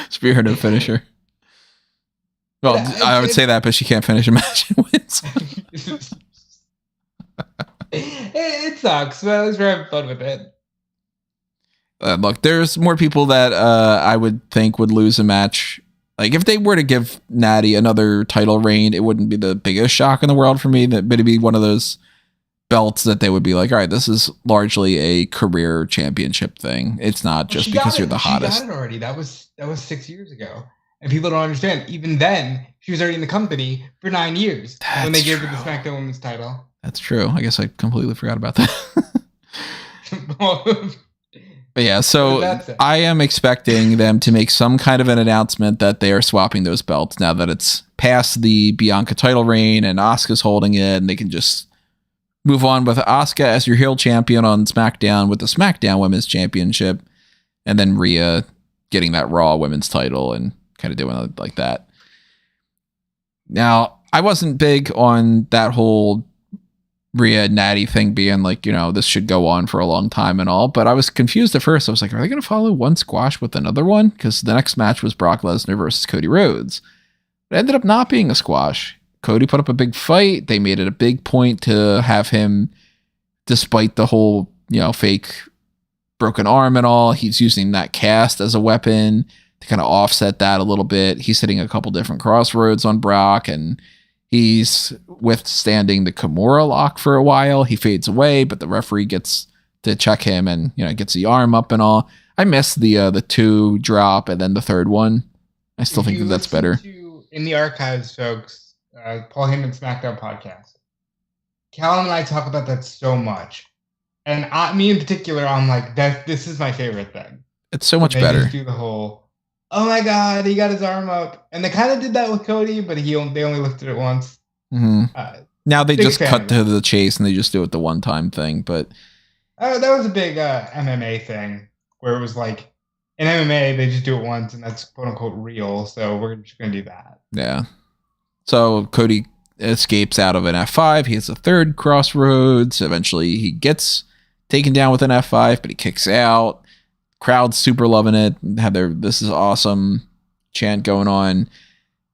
Spear no finisher. Well, I would say that, but she can't finish a match and wins. It sucks, but at least we're having fun with it. Look, there's more people that I would think would lose a match. Like, if they were to give Natty another title reign, it wouldn't be the biggest shock in the world for me. But it'd be one of those belts that they would be like, all right, this is largely a career championship thing. It's not just because you're the hottest. She got it already. That was 6 years ago. And people don't understand. Even then, she was already in the company for 9 years when they gave her the SmackDown Women's title. That's true. I guess I completely forgot about that. But yeah, so I am expecting them to make some kind of an announcement that they are swapping those belts now that it's past the Bianca title reign and Asuka's holding it, and they can just move on with Asuka as your heel champion on SmackDown with the SmackDown Women's Championship, and then Rhea getting that Raw Women's title and kind of doing it like that. Now, I wasn't big on that whole Rhea Natty thing being like, this should go on for a long time and all, but I was confused at first. I was like, are they going to follow one squash with another one? Because the next match was Brock Lesnar versus Cody Rhodes. It ended up not being a squash. Cody put up a big fight. They made it a big point to have him, despite the whole, fake broken arm and all, he's using that cast as a weapon to kind of offset that a little bit. He's hitting a couple different crossroads on Brock, and he's withstanding the Kimura lock for a while. He fades away, but the referee gets to check him and, gets the arm up and all. I missed the 2 drop and then the third one. I still think that's better. In the archives, folks, Paul Heyman's SmackDown podcast, Callum and I talk about that so much. And me in particular, I'm like, this is my favorite thing. It's so much better. Just do the whole, oh my God, he got his arm up. And they kind of did that with Cody, but they only lifted it once. Mm-hmm. Now they just cut to the chase and they just do it the one-time thing. But that was a big MMA thing where it was like, in MMA, they just do it once and that's quote-unquote real. So we're just going to do that. Yeah. So Cody escapes out of an F5. He has a third crossroads. Eventually he gets taken down with an F5, but he kicks out. Crowd's super loving it. Have their "this is awesome" chant going on.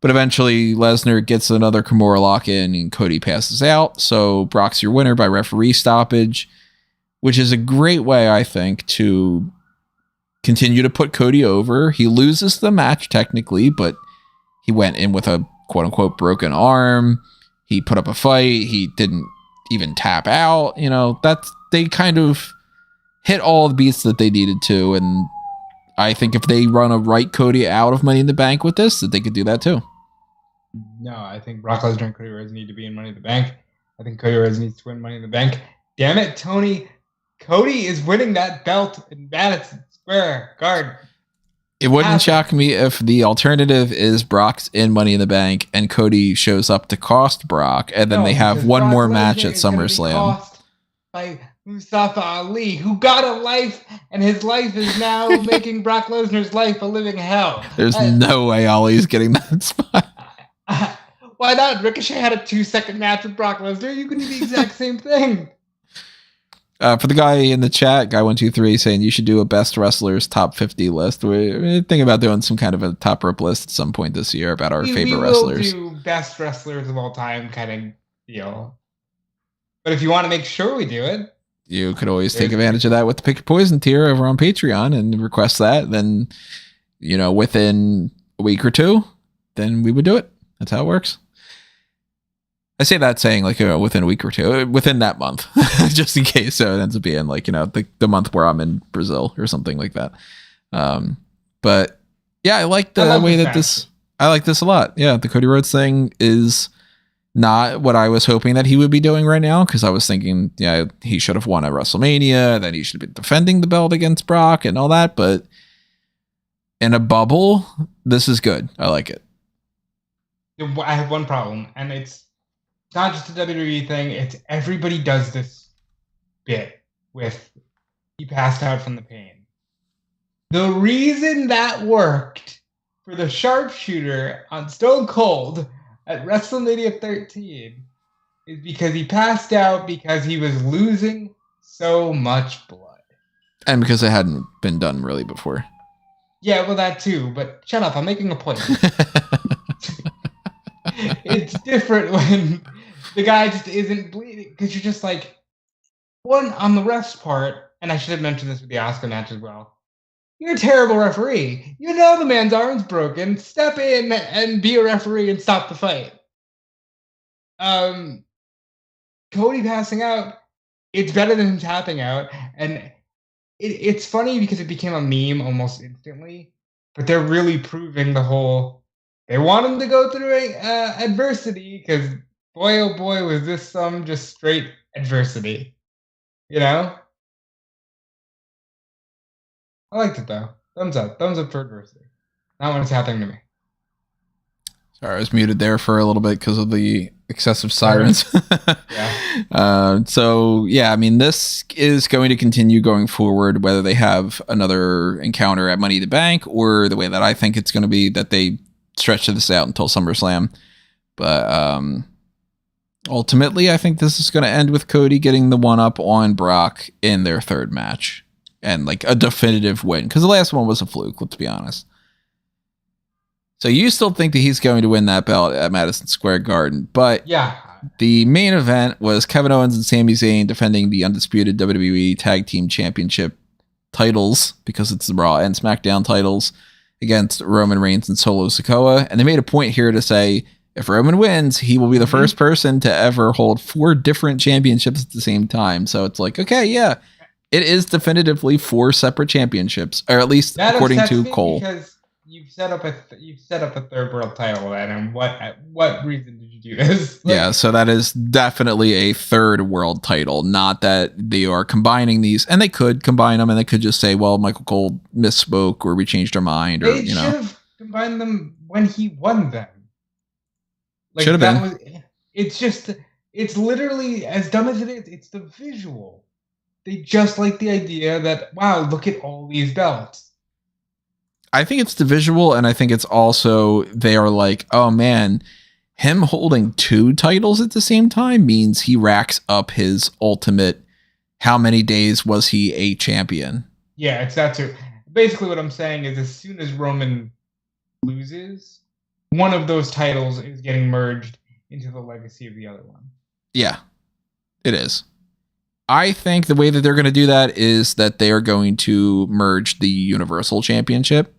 But eventually Lesnar gets another Kimura lock in and Cody passes out. So Brock's your winner by referee stoppage, which is a great way, I think, to continue to put Cody over. He loses the match technically, but he went in with a quote unquote broken arm. He put up a fight. He didn't even tap out. They kind of hit all the beats that they needed to, and I think if they run a right Cody out of Money in the Bank with this, that they could do that too. No, I think Brock Lesnar and Cody Rhodes need to be in Money in the Bank. I think Cody Rhodes needs to win Money in the Bank. Damn it, Tony. Cody is winning that belt in Madison Square Garden. It wouldn't shock me if the alternative is Brock's in Money in the Bank and Cody shows up to cost Brock, and then they have one more match at SummerSlam. By Mustafa Ali, who got a life, and his life is now making Brock Lesnar's life a living hell. There's no way Ali's getting that spot. Why not? Ricochet had a 2-second match with Brock Lesnar. You can do the exact same thing. For the guy in the chat, Guy123 saying you should do a best wrestlers top 50 list. We're thinking about doing some kind of a top rope list at some point this year about our favorite wrestlers. We will do best wrestlers of all time kind of deal. But if you want to make sure we do it, you could always take advantage of that with the Pick Your Poison tier over on Patreon and request that. Then, within a week or two, then we would do it. That's how it works. I say that saying within a week or two, within that month, just in case. So it ends up being the month where I'm in Brazil or something like that. But yeah, I like the way that I like this a lot. Yeah. The Cody Rhodes thing is not what I was hoping that he would be doing right now. Cause I was thinking, yeah, he should have won at WrestleMania. Then he should be defending the belt against Brock and all that. But in a bubble, this is good. I like it. I have one problem, and it's not just a WWE thing. It's everybody does this bit with he passed out from the pain. The reason that worked for the sharpshooter on Stone Cold at WrestleMania 13 is because he passed out because he was losing so much blood. And because it hadn't been done really before. Yeah, well, that too. But shut up. I'm making a point. It's different when the guy just isn't bleeding, because you're just like, one, on the ref's part, and I should have mentioned this with the Asuka match as well, you're a terrible referee. You know the man's arm's broken. Step in and be a referee and stop the fight. Cody passing out, it's better than him tapping out, and it's funny because it became a meme almost instantly, but they're really proving the whole, they want him to go through adversity, because boy, oh boy, was this some just straight adversity. I liked it though. Thumbs up for adversity. Not when it's happening to me. Sorry, I was muted there for a little bit because of the excessive sirens. Yeah. So yeah, I mean, this is going to continue going forward, whether they have another encounter at Money in the Bank or the way that I think it's going to be that they stretch this out until SummerSlam. But ultimately, I think this is going to end with Cody getting the one-up on Brock in their third match. And like a definitive win. Because the last one was a fluke, let's be honest. So you still think that he's going to win that belt at Madison Square Garden. But yeah, the main event was Kevin Owens and Sami Zayn defending the undisputed WWE Tag Team Championship titles, because it's the Raw and SmackDown titles, against Roman Reigns and Solo Sikoa. And they made a point here to say, if Roman wins, he will be the first person to ever hold 4 different championships at the same time. So it's like, okay, yeah, it is definitively 4 separate championships, or at least that according to Cole. Because you've set up a third world title, then, and what reason did you do this? Yeah, so that is definitely a third world title. Not that they are combining these, and they could combine them, and they could just say, "Well, Michael Cole misspoke, or we changed our mind," or they should have combined them when he won them. Like, should have been. It's literally, as dumb as it is, it's the visual. They just like the idea that, wow, look at all these belts. I think it's the visual, and I think it's also, they are like, oh man, him holding 2 titles at the same time means he racks up his ultimate, how many days was he a champion? Yeah, it's that too. Basically what I'm saying is, as soon as Roman loses, one of those titles is getting merged into the legacy of the other one. Yeah, it is. I think the way that they're going to do that is that they are going to merge the Universal Championship.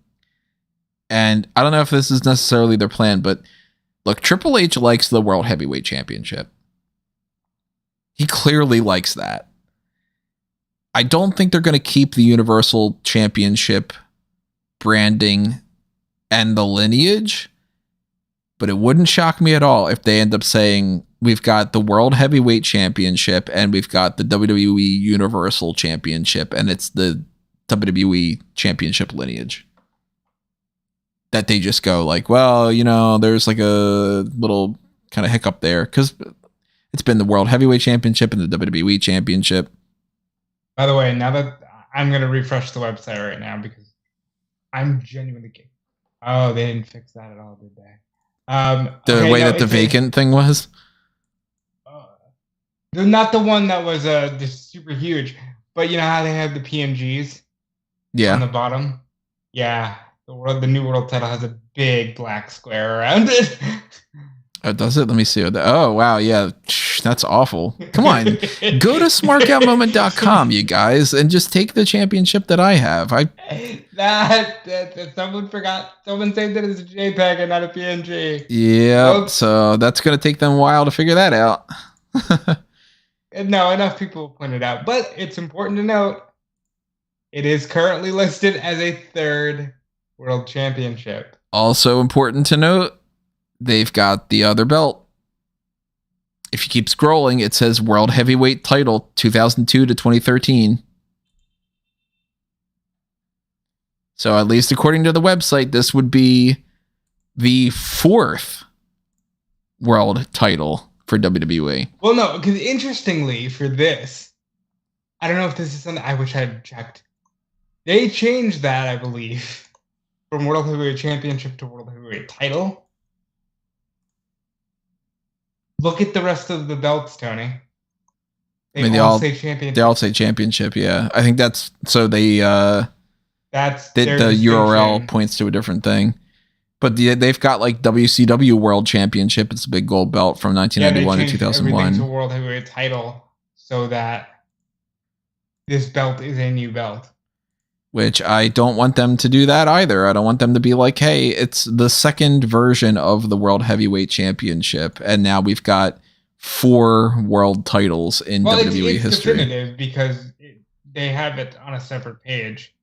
And I don't know if this is necessarily their plan, but look, Triple H likes the World Heavyweight Championship. He clearly likes that. I don't think they're going to keep the Universal Championship branding and the lineage, but it wouldn't shock me at all if they end up saying we've got the World Heavyweight Championship and we've got the WWE Universal Championship, and it's the WWE Championship lineage. That they just go like, well, you know, there's like a little kind of hiccup there because it's been the World Heavyweight Championship and the WWE Championship. By the way, now that I'm going to refresh the website right now because I'm genuinely kidding. Oh, they didn't fix that at all, did they? The way that the vacant thing was? Not the one that was just super huge, but you know how they have the PNGs on the bottom? Yeah. The new world title has a big black square around it. Oh, does it? Let me see. Oh, wow. Yeah. That's awful. Come on. Go to smarkoutmoment.com, you guys, and just take the championship that I have. That someone forgot. Someone saved it as a JPEG and not a PNG. Yeah. So that's going to take them a while to figure that out. No, enough people pointed out. But it's important to note, it is currently listed as a third World Championship. Also important to note, they've got the other belt. If you keep scrolling, it says World Heavyweight Title 2002 to 2013. So at least according to the website, this would be the fourth world title for WWE. Well, no, because interestingly for this, I don't know if this is something I wish I had checked. They changed that, I believe, from World Heavyweight Championship to World Heavyweight Title. Look at the rest of the belts, Tony. They all say championship. They all say championship, yeah. I think that's so they that's the URL points to a different thing. But they've got like WCW World Championship. It's a big gold belt from 1991 to 2001. Everything to World Heavyweight Title so that this belt is a new belt. Which I don't want them to do that either. I don't want them to be like, hey, it's the second version of the World Heavyweight Championship, and now we've got 4 world titles in WWE it's history. Definitive because they have it on a separate page,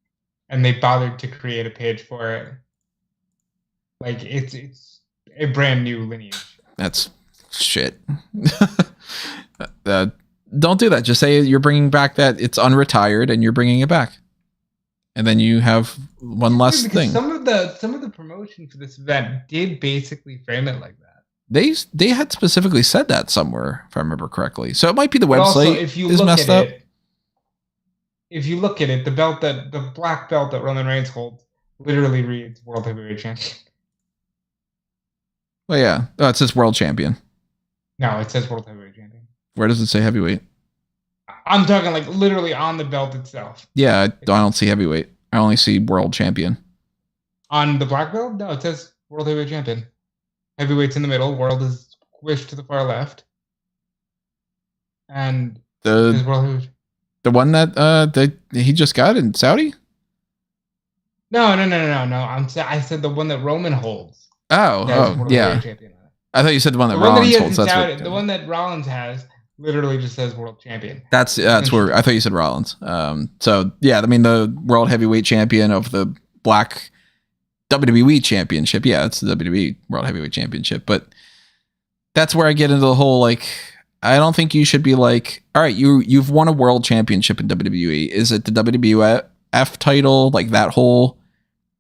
and they bothered to create a page for it. Like it's a brand new lineage. That's shit. Don't do that. Just say you're bringing back that it's unretired, and you're bringing it back. And then you have one less thing. Some of the promotion for this event did basically frame it like that. They had specifically said that somewhere, if I remember correctly. So it might be the website also, if you is messed up. If you look at it, the black belt that Roman Reigns holds literally reads World Heavyweight Champion. Well, yeah. Oh, it says World Champion. No, it says World Heavyweight Champion. Where does it say heavyweight? I'm talking like literally on the belt itself. Yeah, I don't see heavyweight. I only see World Champion. On the black belt? No, it says World Heavyweight Champion. Heavyweight's in the middle. World is squished to the far left. And the the one that he just got in Saudi? No. I said the one that Roman holds. Oh, yeah. I thought you said the one that Rollins holds. The one that Rollins has literally just says World Champion. That's where I thought you said Rollins. So yeah, I mean the World Heavyweight Champion of the Black WWE Championship. Yeah, it's the WWE World Heavyweight Championship. But that's where I get into the whole like, I don't think you should be like, all right, you've won a World Championship in WWE. Is it the WWF title, like that whole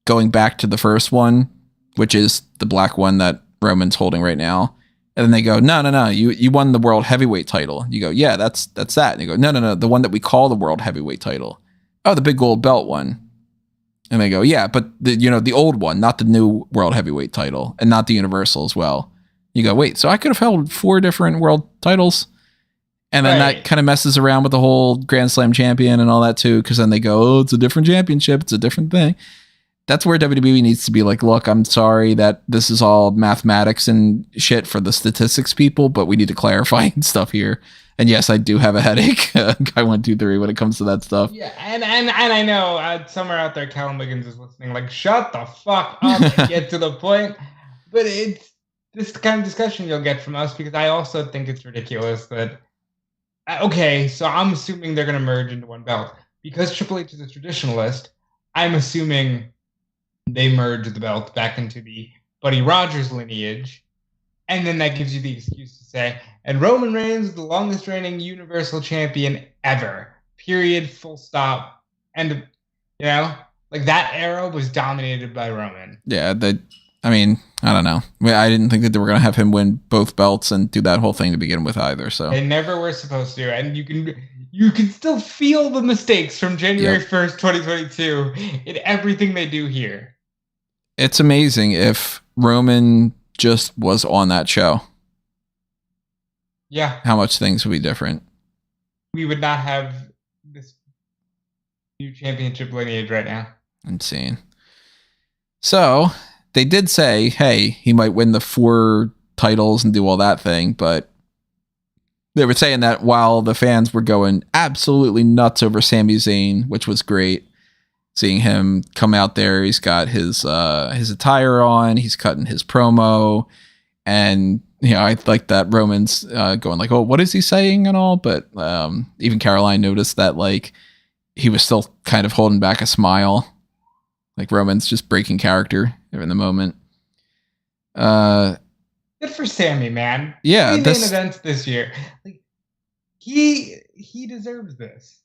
going back to the first one, which is the black one that Roman's holding right now? And then they go, no, you won the World Heavyweight title. You go, yeah, that's that. And they go, no, the one that we call the World Heavyweight title. Oh, the big gold belt one. And they go, yeah, but the old one, not the new World Heavyweight title, and not the Universal as well. You go, wait, so I could have held 4 different world titles? And then that kind of messes around with the whole Grand Slam champion and all that too, because then they go, oh, it's a different championship, it's a different thing. That's where WWE needs to be like, look, I'm sorry that this is all mathematics and shit for the statistics people, but we need to clarify stuff here. And yes, I do have a headache, guy 123, when it comes to that stuff. Yeah, and I know somewhere out there, Callum Wiggins is listening, like, shut the fuck up and get to the point. But it's this kind of discussion you'll get from us, because I also think it's ridiculous that, okay, so I'm assuming they're going to merge into one belt. Because Triple H is a traditionalist, I'm assuming they merge the belt back into the Buddy Rogers lineage. And then that gives you the excuse to say, and Roman Reigns is the longest reigning Universal Champion ever. Period. Full stop. And, like that era was dominated by Roman. Yeah, I don't know. I didn't think that they were going to have him win both belts and do that whole thing to begin with either. So they never were supposed to. And you can still feel the mistakes from January 1st, 2022 in everything they do here. It's amazing if Roman just was on that show. Yeah. How much things would be different. We would not have this new championship lineage right now. Insane. So they did say, hey, he might win the 4 titles and do all that thing, but they were saying that while the fans were going absolutely nuts over Sami Zayn, which was great. Seeing him come out there, he's got his attire on, he's cutting his promo, and I like that Roman's going like, oh, what is he saying and all, but even Caroline noticed that like he was still kind of holding back a smile, like Roman's just breaking character in the moment. Good for Sami, man. Yeah, main events this year. Like he deserves this.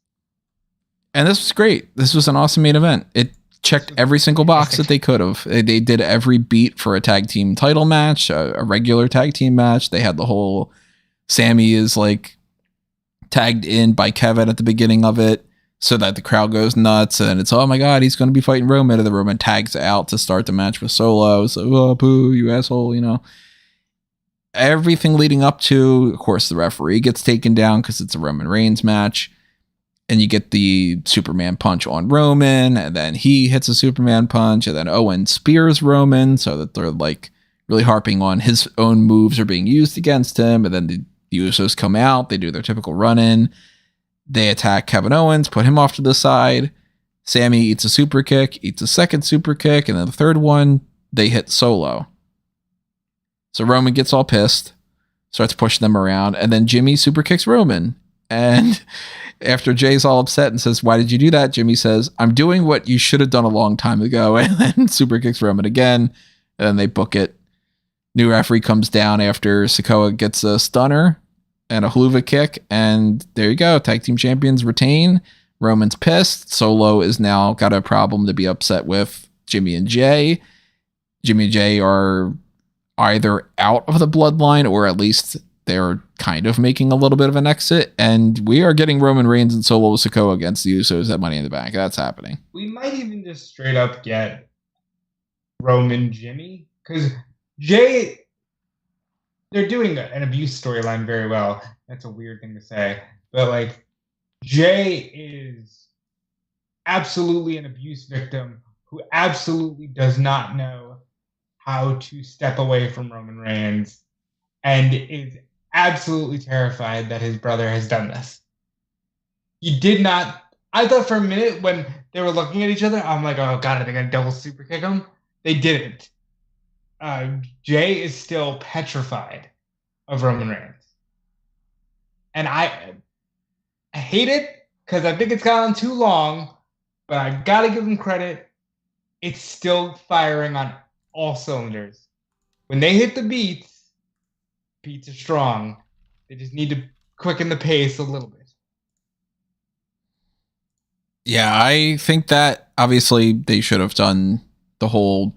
And this was great. This was an awesome main event. It checked every single box that they could have. They did every beat for a tag team title match, a regular tag team match. They had the whole Sami is like tagged in by Kevin at the beginning of it so that the crowd goes nuts. And it's, oh my God, he's going to be fighting Roman. And the Roman tags out to start the match with Solo. So, oh, boo, you asshole, Everything leading up to, of course, the referee gets taken down because it's a Roman Reigns match. And you get the Superman punch on Roman, and then he hits a Superman punch, and then Owens spears Roman, so that they're like really harping on his own moves are being used against him. And then the Usos come out, they do their typical run-in, they attack Kevin Owens, put him off to the side. Sami eats a super kick, eats a second super kick, and then the third one, they hit Solo. So Roman gets all pissed, starts pushing them around, and then Jimmy super kicks Roman. And after Jay's all upset and says, why did you do that? Jimmy says, I'm doing what you should have done a long time ago. And then super kicks Roman again. And then they book it. New referee comes down after Sikoa gets a stunner and a haluva kick. And there you go. Tag team champions retain. Roman's pissed. Solo is now got a problem to be upset with Jimmy and Jay. Jimmy and Jay are either out of the bloodline or at least they're kind of making a little bit of an exit, and we are getting Roman Reigns and Solo Sikoa against the Usos at Money in the Bank. That's happening. We might even just straight up get Roman Jimmy, because Jay, they're doing an abuse storyline very well. That's a weird thing to say, but like Jay is absolutely an abuse victim who absolutely does not know how to step away from Roman Reigns and is absolutely terrified that his brother has done this. He did not. I thought for a minute when they were looking at each other, I'm like, oh God, are they going to double super kick him? They didn't. Jay is still petrified of Roman Reigns. And I hate it because I think it's gone too long, but I got to give him credit. It's still firing on all cylinders. When they hit the beats are strong. They just need to quicken the pace a little bit. Yeah, I think that obviously they should have done the whole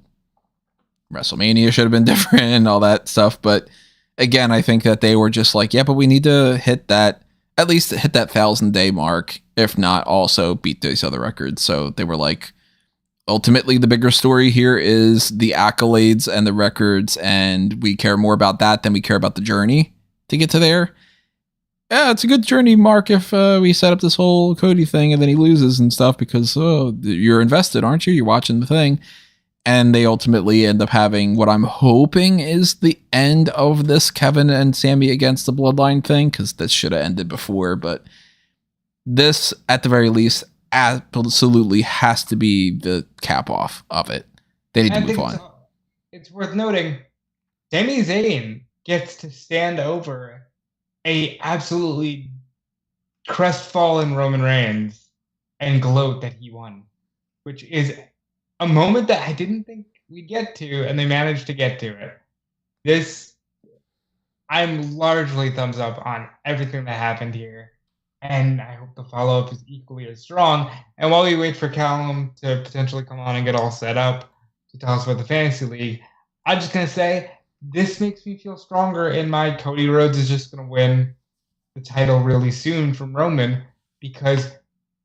WrestleMania should have been different and all that stuff. But again, I think that they were just like, yeah, but we need to hit that, at least hit that 1,000-day mark. If not, also beat these other records. So they were like, ultimately, the bigger story here is the accolades and the records, and we care more about that than we care about the journey to get to there. Yeah, it's a good journey, Mark, if we set up this whole Cody thing and then he loses and stuff because, you're invested, aren't you? You're watching the thing. And they ultimately end up having what I'm hoping is the end of this Kevin and Sami against the Bloodline thing, because this should have ended before, but this, at the very least, absolutely has to be the cap off of it. They need to move on. It's worth noting, Sami Zayn gets to stand over a absolutely crestfallen Roman Reigns and gloat that he won, which is a moment that I didn't think we'd get to, and they managed to get to it. I'm largely thumbs up on everything that happened here, and I hope the follow-up is equally as strong. And while we wait for Callum to potentially come on and get all set up to tell us about the Fantasy League, I'm just going to say this makes me feel stronger in my Cody Rhodes is just going to win the title really soon from Roman, because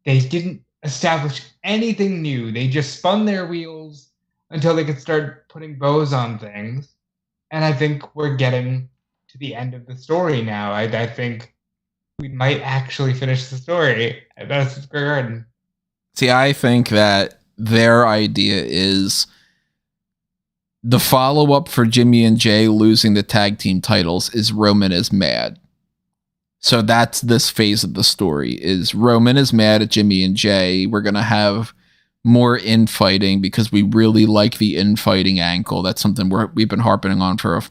they didn't establish anything new. They just spun their wheels until they could start putting bows on things. And I think we're getting to the end of the story now. I think we might actually finish the story at Madison Square Garden. See, I think that their idea is the follow-up for Jimmy and Jay losing the tag team titles is Roman is mad. So that's this phase of the story, is Roman is mad at Jimmy and Jay. We're going to have more infighting because we really like the infighting angle. That's something we've been harping on for,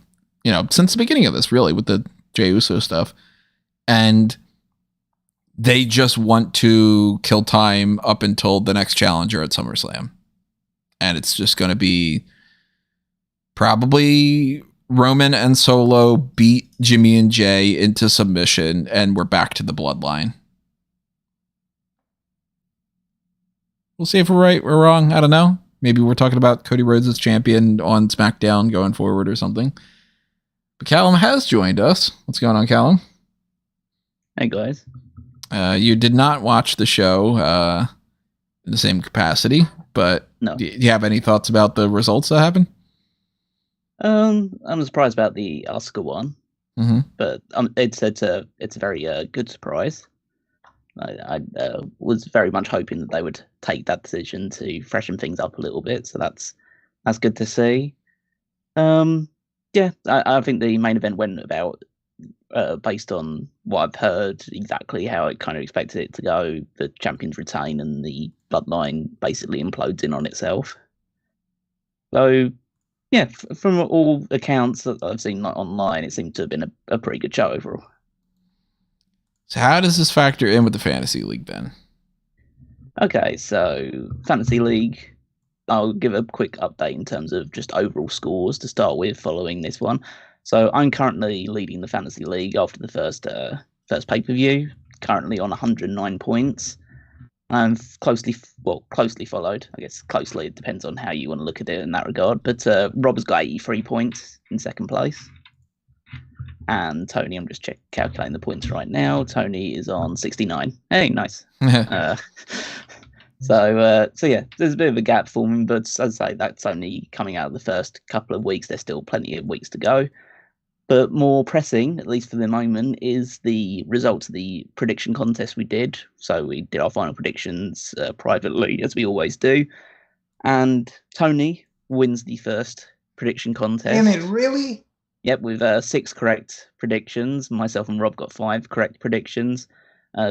since the beginning of this, really, with the Jey Uso stuff. And they just want to kill time up until the next challenger at SummerSlam. And it's just going to be probably Roman and Solo beat Jimmy and Jay into submission, and we're back to the bloodline. We'll see if we're right or wrong. I don't know. Maybe we're talking about Cody Rhodes as champion on SmackDown going forward or something. But Callum has joined us. What's going on, Callum? Hey, guys. You did not watch the show in the same capacity, but no. Do you have any thoughts about the results that happened? I'm surprised about the Asuka one, but it's a very good surprise. I was very much hoping that they would take that decision to freshen things up a little bit, so that's good to see. I think the main event went about based on what I've heard, exactly how I kind of expected it to go. The champions retain and the bloodline basically implodes in on itself. So, yeah, from all accounts that I've seen online, it seemed to have been a pretty good show overall. So how does this factor in with the Fantasy League then? Okay, so Fantasy League, I'll give a quick update in terms of just overall scores to start with following this one. So I'm currently leading the Fantasy League after the first pay-per-view, currently on 109 points. I'm closely followed. I guess closely, it depends on how you want to look at it in that regard. But Rob has got 83 points in second place. And Tony, I'm just calculating the points right now. Tony is on 69. Hey, nice. So yeah, there's a bit of a gap forming, but as I say, that's only coming out of the first couple of weeks. There's still plenty of weeks to go. But more pressing, at least for the moment, is the results of the prediction contest we did. So we did our final predictions privately, as we always do. And Tony wins the first prediction contest. Damn it, really? Yep, with 6 correct predictions. Myself and Rob got 5 correct predictions.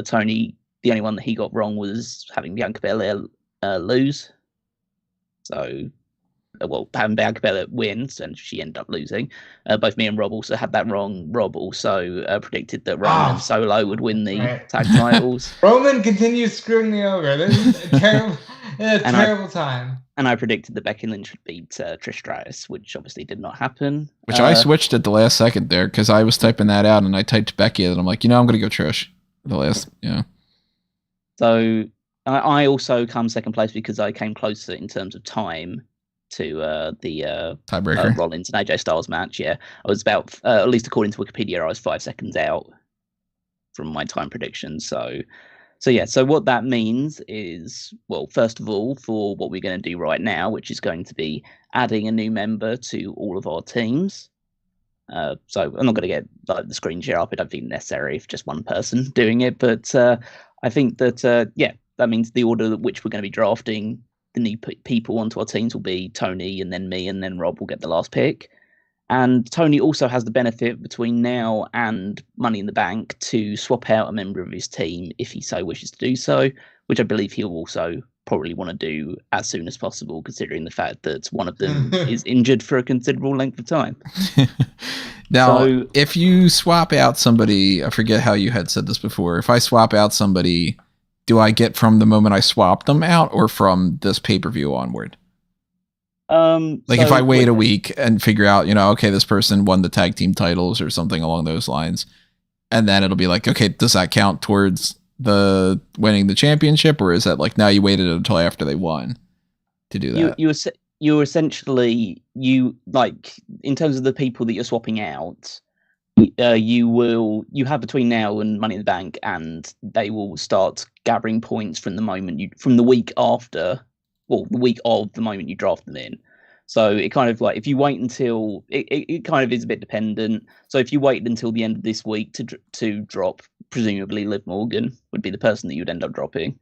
Tony, the only one that he got wrong was having Bianca Belair lose. So, having Bianca Belair wins, and she ended up losing. Both me and Rob also had that wrong. Rob also predicted that Roman and Solo would win the tag titles. Roman continues screwing me over. This is a terrible time. And I predicted that Becky Lynch would beat Trish Stratus, which obviously did not happen. Which I switched at the last second there, because I was typing that out, and I typed Becky, and I'm like, I'm going to go Trish. So I also come second place because I came closer in terms of time to the tiebreaker Rollins and AJ Styles match. Yeah, I was about, at least according to Wikipedia, I was 5 seconds out from my time prediction. So what that means is, well, first of all, for what we're going to do right now, which is going to be adding a new member to all of our teams. So I'm not going to get the screen share up. I don't think it's necessary if just one person doing it. But I think that, that means the order which we're going to be drafting the new people onto our teams will be Tony and then me and then Rob will get the last pick. And Tony also has the benefit between now and Money in the Bank to swap out a member of his team if he so wishes to do so, which I believe he'll also probably want to do as soon as possible, considering the fact that one of them is injured for a considerable length of time. Now, if you swap out somebody, I forget how you had said this before, if I swap out somebody, do I get from the moment I swap them out or from this pay-per-view onward? If I wait a week and figure out, okay, this person won the tag team titles or something along those lines, and then it'll be like, okay, does that count towards the winning the championship, or is that like now you waited until after they won to do that? You're essentially in terms of the people that you're swapping out, you have between now and Money in the Bank, and they will start gathering points from the week after. Well, the week of the moment you draft them in. So it kind of if you wait until it kind of is a bit dependent. So if you wait until the end of this week to drop, presumably Liv Morgan would be the person that you'd end up dropping.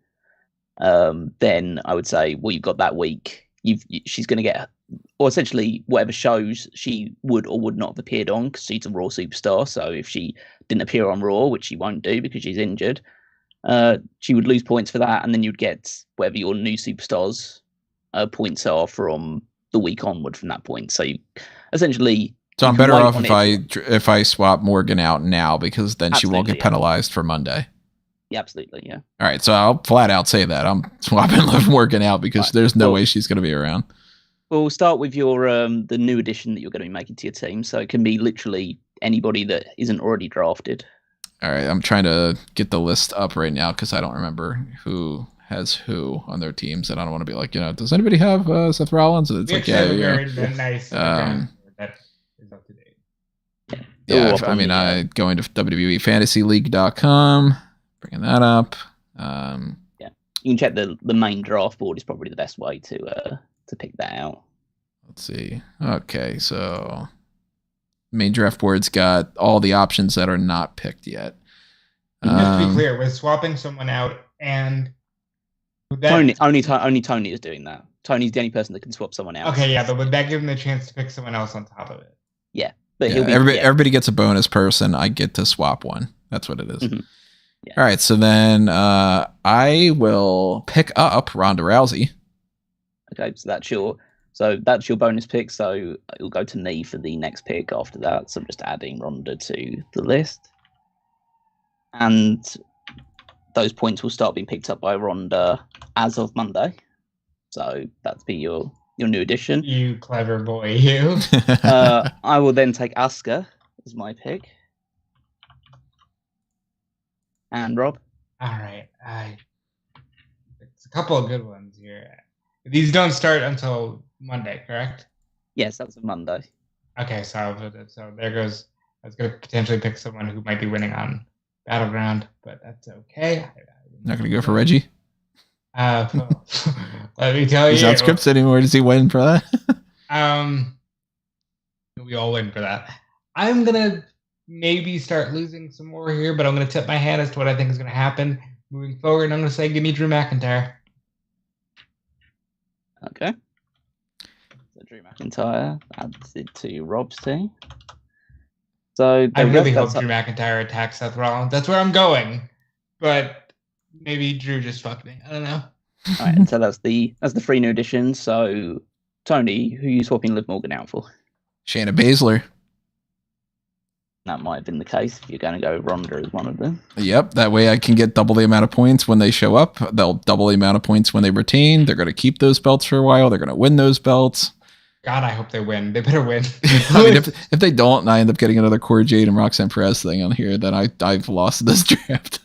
Then I would say, well, you've got that week. She's going to get, or essentially whatever shows she would or would not have appeared on, because she's a Raw superstar. So if she didn't appear on Raw, which she won't do because she's injured, she would lose points for that, and then you'd get whatever your new superstars points are from the week onward from that point. So essentially, so I'm better off if I swap Morgan out now, because then she won't get penalized for Monday. Yeah, absolutely, yeah. All right, so I'll flat out say that I'm swapping Liv Morgan out, because there's no way she's going to be around. We'll start with your the new addition that you're going to be making to your team. So it can be literally anybody that isn't already drafted. All right, I'm trying to get the list up right now because I don't remember who has who on their teams, and I don't want to be like, does anybody have Seth Rollins? And it's like, nice. That is up to date. Yeah, I go into WWEFantasyLeague.com, bringing that up. Yeah, you can check the main draft board is probably the best way to pick that out. Let's see. Okay, so main draft board's got all the options that are not picked yet. Just to be clear, we're swapping someone out, and only Tony is doing that. Tony's the only person that can swap someone out. Okay, yeah, but would that give him the chance to pick someone else on top of it? Yeah, but everybody gets a bonus person. I get to swap one. That's what it is. Mm-hmm. Yeah. All right, so then I will pick up Ronda Rousey. Okay, so that's your bonus pick. So it'll go to me for the next pick after that. So I'm just adding Ronda to the list, and those points will start being picked up by Ronda as of Monday. So that'd be your new addition. You clever boy, you. I will then take Asuka as my pick. And Rob? All right. It's a couple of good ones here. These don't start until Monday, correct? Yes, that's a Monday. Okay, so there goes. I was going to potentially pick someone who might be winning on Battleground, but that's okay. Not going to go for Reggie? Let me tell you. He's not scripted anymore. Does he win for that? We all win for that. I'm going to maybe start losing some more here, but I'm going to tip my hand as to what I think is going to happen moving forward. And I'm going to say, give me Drew McIntyre. Okay. So Drew McIntyre adds it to Rob's team. So I really hope Drew McIntyre attacks Seth Rollins. That's where I'm going. But maybe Drew just fucked me. I don't know. All right, and so that's the 3 new additions. So Tony, who are you swapping Liv Morgan out for? Shayna Baszler. That might have been the case if you're going to go Ronda as one of them. Yep, that way I can get double the amount of points when they show up. They'll double the amount of points when they retain. They're going to keep those belts for a while. They're going to win those belts. God, I hope they win. They better win. I mean, if they don't, and I end up getting another Cora Jade and Roxanne Perez thing on here, then I've lost this draft.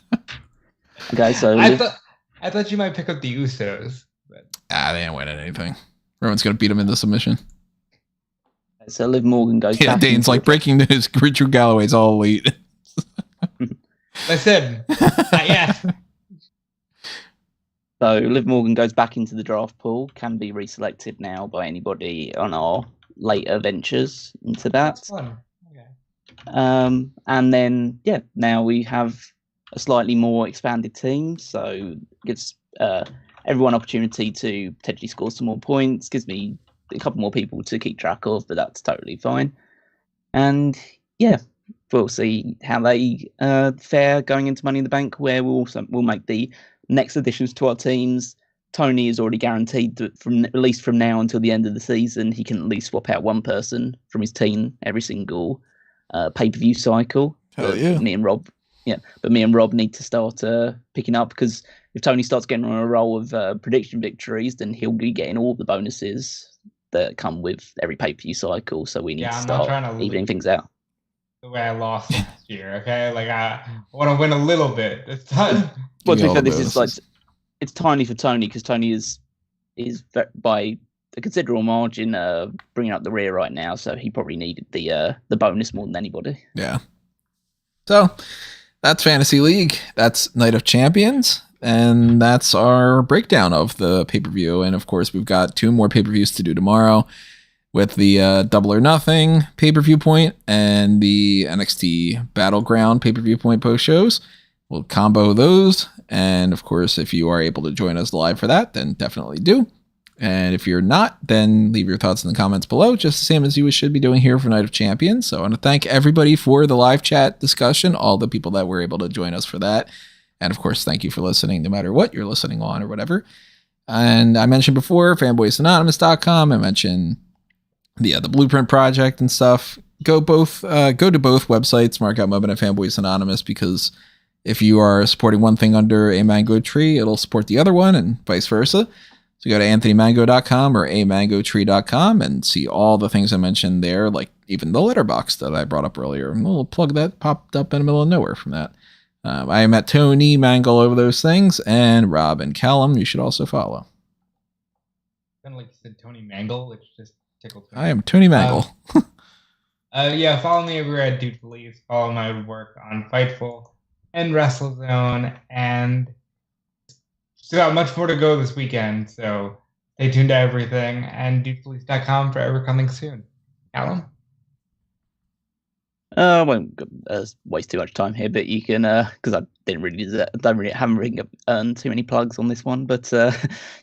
Okay, so I thought you might pick up the Usos. But they ain't winning anything. Everyone's going to beat them into submission. So Liv Morgan goes back. Dane's like, breaking news, Richard Galloway's all elite. Listen, yes. So Liv Morgan goes back into the draft pool, can be reselected now by anybody on our later ventures into that. That's fun. Okay. And then, now we have a slightly more expanded team, so it gives everyone opportunity to potentially score some more points, gives me a couple more people to keep track of, but that's totally fine. And we'll see how they fare going into Money in the Bank, where we'll make the next additions to our teams. Tony is already guaranteed that from at least from now until the end of the season, he can at least swap out one person from his team every single pay-per-view cycle. Hell yeah. Me and Rob need to start picking up, because if Tony starts getting on a roll of prediction victories, then he'll be getting all the bonuses that come with every pay-per-view cycle. So we need to start evening things out. The way I lost last year, okay? Like I want to win a little bit this time. Well, to be fair, this is like it's tiny for Tony because Tony is by a considerable margin bringing up the rear right now, so he probably needed the bonus more than anybody. Yeah. So that's Fantasy League. That's Night of Champions. And that's our breakdown of the pay-per-view. And of course, we've got 2 more pay-per-views to do tomorrow with the Double or Nothing pay-per-view point and the NXT Battleground pay-per-view point post shows. We'll combo those. And of course, if you are able to join us live for that, then definitely do. And if you're not, then leave your thoughts in the comments below, just the same as you should be doing here for Night of Champions. So I want to thank everybody for the live chat discussion, all the people that were able to join us for that. And of course, thank you for listening, no matter what you're listening on or whatever. And I mentioned before, fanboysanonymous.com. I mentioned the Blueprint Project and stuff. Go to both websites, Mark Out Moment and Fanboys Anonymous, because if you are supporting one thing under a mango tree, it'll support the other one and vice versa. So go to anthonymango.com or amangotree.com and see all the things I mentioned there, like even the letterbox that I brought up earlier. A little plug that popped up in the middle of nowhere from that. I am at Tony Mangle over those things, and Rob and Callum, you should also follow. Kind of like you said, Tony Mangle, which just tickled me. I am Tony Mangle. Yeah, follow me everywhere at Dude Police. Follow my work on Fightful and WrestleZone, and still got much more to go this weekend, so stay tuned to everything, and dudepolice.com for ever coming soon. Callum? I won't waste too much time here, but you can, because I haven't really earned too many plugs on this one, but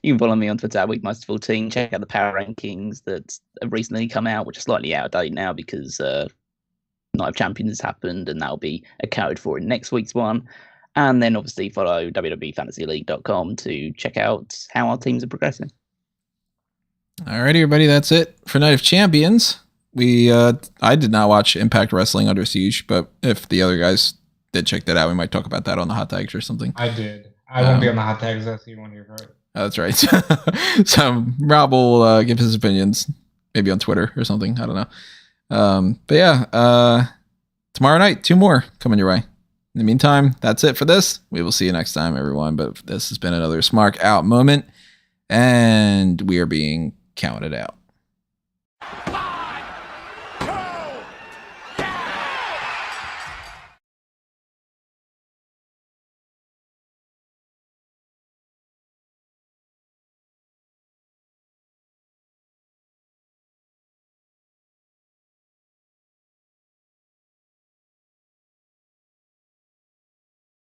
you can follow me on Twitter at Weekmaster14. Check out the power rankings that have recently come out, which are slightly out of date now because Night of Champions has happened, and that'll be accounted for in next week's one. And then obviously follow WWEFantasyLeague.com to check out how our teams are progressing. Alrighty, everybody, that's it for Night of Champions. I did not watch Impact Wrestling Under Siege, but if the other guys did check that out, we might talk about that on the hot tags or something. I did. I won't be on the hot tags. I'll see one here for it. That's right. So Rob will give his opinions, maybe on Twitter or something. I don't know. But yeah, tomorrow night, 2 more coming your way. In the meantime, that's it for this. We will see you next time, everyone. But this has been another Smark Out moment, and we are being counted out.